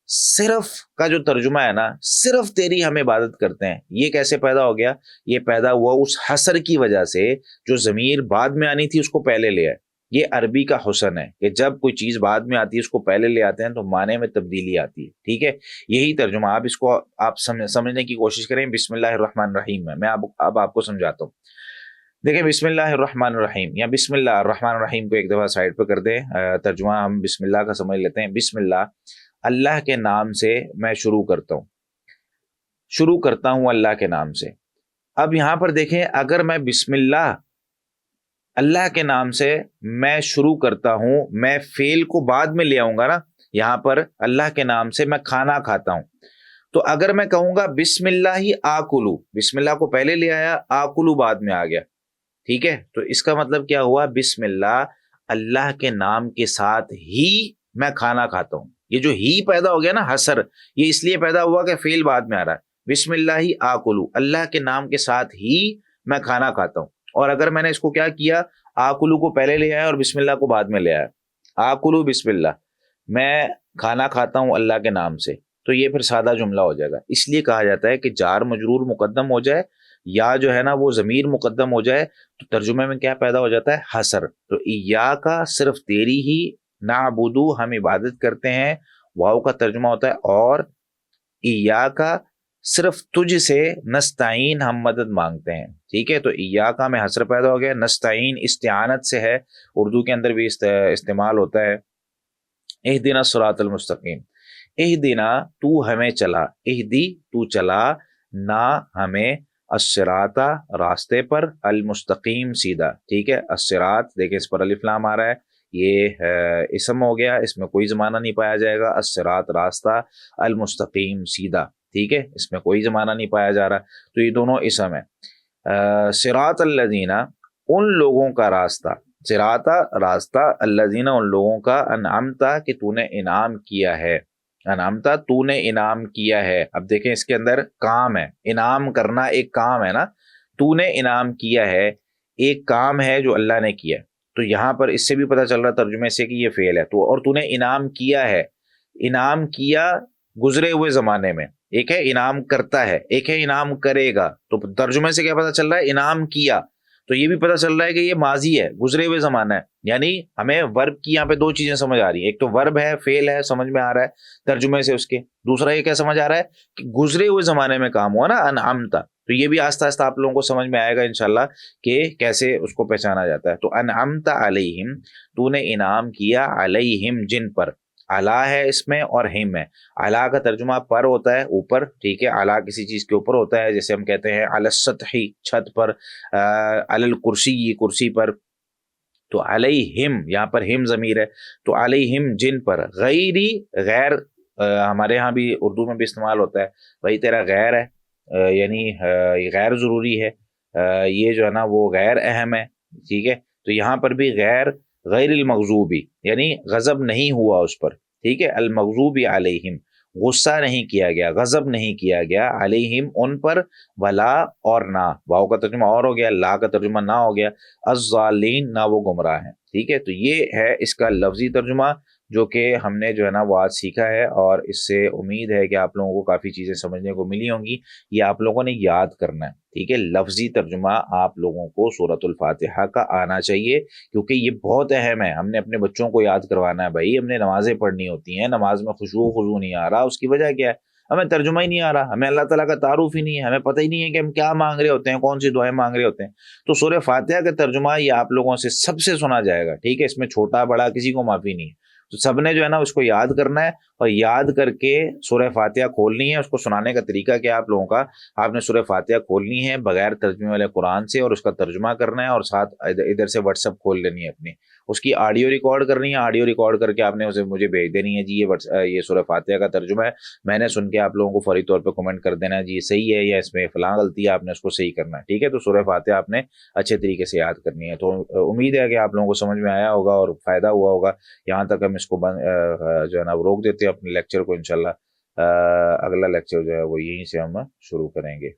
صرف کا جو ترجمہ ہے نا، صرف تیری ہم عبادت کرتے ہیں، یہ کیسے پیدا ہو گیا؟ یہ پیدا ہوا اس حصر کی وجہ سے، جو ضمیر بعد میں آنی تھی اس کو پہلے لے آئے۔ یہ عربی کا حسن ہے کہ جب کوئی چیز بعد میں آتی ہے اس کو پہلے لے آتے ہیں تو معنی میں تبدیلی آتی ہے، ٹھیک ہے۔ یہی ترجمہ، آپ اس کو آپ سمجھنے کی کوشش کریں۔ بسم اللہ الرحمن الرحیم میں اب آپ کو سمجھاتا ہوں۔ دیکھیں بسم اللہ الرحمن الرحیم یا بسم اللہ الرحمن الرحیم کو ایک دفعہ سائڈ پہ کر دیں، ترجمہ ہم بسم اللہ کا سمجھ لیتے ہیں۔ بسم اللہ، اللہ کے نام سے میں شروع کرتا ہوں اللہ کے نام سے۔ اب یہاں پر دیکھیں، اگر میں بسم اللہ کے نام سے میں شروع کرتا ہوں، میں فعل کو بعد میں لے آؤں گا نا، یہاں پر اللہ کے نام سے میں کھانا کھاتا ہوں، تو اگر میں کہوں گا بسم اللہ ہی آکلو، بسم اللہ کو پہلے لے آیا، آکلو بعد میں آ گیا، ٹھیک ہے۔ تو اس کا مطلب کیا ہوا؟ بسم اللہ، اللہ کے نام کے ساتھ ہی میں کھانا کھاتا ہوں۔ یہ جو ہی پیدا ہو گیا نا حصر، یہ اس لیے پیدا ہوا کہ فعل بعد میں آ رہا ہے۔ بسم اللہ ہی آکلو، اللہ کے نام کے ساتھ ہی میں کھانا کھاتا ہوں۔ اور اگر میں نے اس کو کیا کیا، آکلو کو پہلے لے آیا اور بسم اللہ کو بعد میں لے آیا، آکلو بسم اللہ، میں کھانا کھاتا ہوں اللہ کے نام سے، تو یہ پھر سادہ جملہ ہو جائے گا. اس لیے کہا جاتا ہے کہ جار مجرور مقدم ہو جائے یا جو ہے نا وہ ضمیر مقدم ہو جائے تو ترجمے میں کیا پیدا ہو جاتا ہے؟ حصر. تو ایاکا صرف تیری ہی، نعبدو ہم عبادت کرتے ہیں، واو کا ترجمہ ہوتا ہے اور، ایاکا صرف تجھ سے، نستعین ہم مدد مانگتے ہیں. ٹھیک ہے، تو ایاکا میں حصر پیدا ہو گیا. نستعین استعانت سے ہے، اردو کے اندر بھی استعمال ہوتا ہے. اہدنا الصراط المستقیم، اہدنا تو ہمیں چلا، اہدی تو چلا، نہ ہمیں، الصراط راستے پر، المستقیم سیدھا. ٹھیک ہے، الصراط دیکھیں اس پر الف لام آ رہا ہے، یہ اسم ہو گیا، اس میں کوئی زمانہ نہیں پایا جائے گا. الصراط راستہ، المستقیم سیدھا. ٹھیک ہے، اس میں کوئی زمانہ نہیں پایا جا رہا، تو یہ دونوں اسم ہے. صراط الذین ان لوگوں کا راستہ، صراطا راستہ، الذین ان لوگوں کا، انعمتا کہ تو نے انعام کیا ہے، انعمتا تو نے انعام کیا ہے. اب دیکھیں اس کے اندر کام ہے، انعام کرنا ایک کام ہے نا، تو نے انعام کیا ہے ایک کام ہے جو اللہ نے کیا. تو یہاں پر اس سے بھی پتہ چل رہا ترجمے سے کہ یہ فعل ہے. تو اور تو نے انعام کیا ہے، انعام کیا گزرے ہوئے زمانے میں، ایک ہے انعام کرتا ہے، ایک ہے انعام کرے گا. تو ترجمے سے کیا پتہ چل رہا ہے؟ انعام کیا. تو یہ بھی پتہ چل رہا ہے کہ یہ ماضی ہے، گزرے ہوئے زمانہ ہے. یعنی ہمیں ورب کی یہاں پہ دو چیزیں سمجھ آ رہی ہیں، ایک تو ورب ہے، فعل ہے، سمجھ میں آ رہا ہے ترجمے سے اس کے. دوسرا یہ کیا سمجھ آ رہا ہے کہ گزرے ہوئے زمانے میں کام ہوا نا، انعمتا. تو یہ بھی آہستہ آہستہ آپ لوگوں کو سمجھ میں آئے گا انشاءاللہ کہ کیسے اس کو پہچانا جاتا ہے. تو انعمت علیہم تو نے انعام کیا، علیہم جن پر، علا ہے اس میں اور ہم ہے. علا کا ترجمہ پر ہوتا ہے، اوپر. ٹھیک ہے، علا کسی چیز کے اوپر ہوتا ہے، جیسے ہم کہتے ہیں علی السطح چھت پر، علی الکرسی کرسی پر. تو علیہم یہاں پر ہم ضمیر ہے، تو علیہم جن پر، غیری غیر ہمارے ہاں بھی اردو میں بھی استعمال ہوتا ہے، وہی تیرا غیر ہے، یعنی یہ غیر ضروری ہے، یہ جو ہے نا وہ غیر اہم ہے. ٹھیک ہے، تو یہاں پر بھی غیر، غیر المغضوبی یعنی غضب نہیں ہوا اس پر. ٹھیک ہے، المغضوبی علیہم غصہ نہیں کیا گیا، غضب نہیں کیا گیا، علیہم ان پر، ولا اور نہ، واو کا ترجمہ اور ہو گیا، لا کا ترجمہ نہ ہو گیا، الضالین نہ وہ گمراہ ہیں. ٹھیک ہے، تو یہ ہے اس کا لفظی ترجمہ جو کہ ہم نے جو ہے نا وہ آج سیکھا ہے، اور اس سے امید ہے کہ آپ لوگوں کو کافی چیزیں سمجھنے کو ملی ہوں گی. یہ آپ لوگوں نے یاد کرنا ہے. ٹھیک ہے، لفظی ترجمہ آپ لوگوں کو سورۃ الفاتحہ کا آنا چاہیے، کیونکہ یہ بہت اہم ہے. ہم نے اپنے بچوں کو یاد کروانا ہے بھائی، ہم نے نمازیں پڑھنی ہوتی ہیں، نماز میں خشوع و خضوع نہیں آ رہا، اس کی وجہ کیا ہے؟ ہمیں ترجمہ ہی نہیں آ رہا، ہمیں اللہ تعالیٰ کا تعارف ہی نہیں ہے، ہمیں پتہ ہی نہیں ہے کہ ہم کیا مانگ رہے ہوتے ہیں، کون سی دعائیں مانگ رہے ہوتے ہیں. تو سورہ فاتحہ کا ترجمہ یہ آپ لوگوں سے سب سے سنا جائے گا. ٹھیک ہے، اس میں چھوٹا بڑا کسی کو معافی نہیں ہے. تو سب نے جو ہے نا اس کو یاد کرنا ہے، اور یاد کر کے سورہ فاتحہ کھولنی ہے. اس کو سنانے کا طریقہ کیا آپ لوگوں کا؟ آپ نے سورہ فاتحہ کھولنی ہے بغیر ترجمے والے قرآن سے، اور اس کا ترجمہ کرنا ہے، اور ساتھ ادھر سے واٹس ایپ کھول لینی ہے اپنی، اس کی آڈیو ریکارڈ کرنی ہے. آڈیو ریکارڈ کر کے آپ نے اسے مجھے بھیج دینی ہے، جی یہ سورہ فاتحہ کا ترجمہ ہے. میں نے سن کے آپ لوگوں کو فوری طور پہ کمنٹ کر دینا ہے جی یہ صحیح ہے یا اس میں فلاں غلطی ہے، آپ نے اس کو صحیح کرنا ہے. ٹھیک ہے، تو سورہ فاتحہ آپ نے اچھے طریقے سے یاد کرنی ہے. تو امید ہے کہ آپ لوگوں کو سمجھ میں آیا ہوگا اور فائدہ ہوا ہوگا. یہاں تک ہم اس کو جو ہے نا وہ روک دیتے ہیں اپنے لیکچر کو. انشاءاللہ اگلا لیکچر جو ہے وہ یہیں سے ہم شروع کریں گے.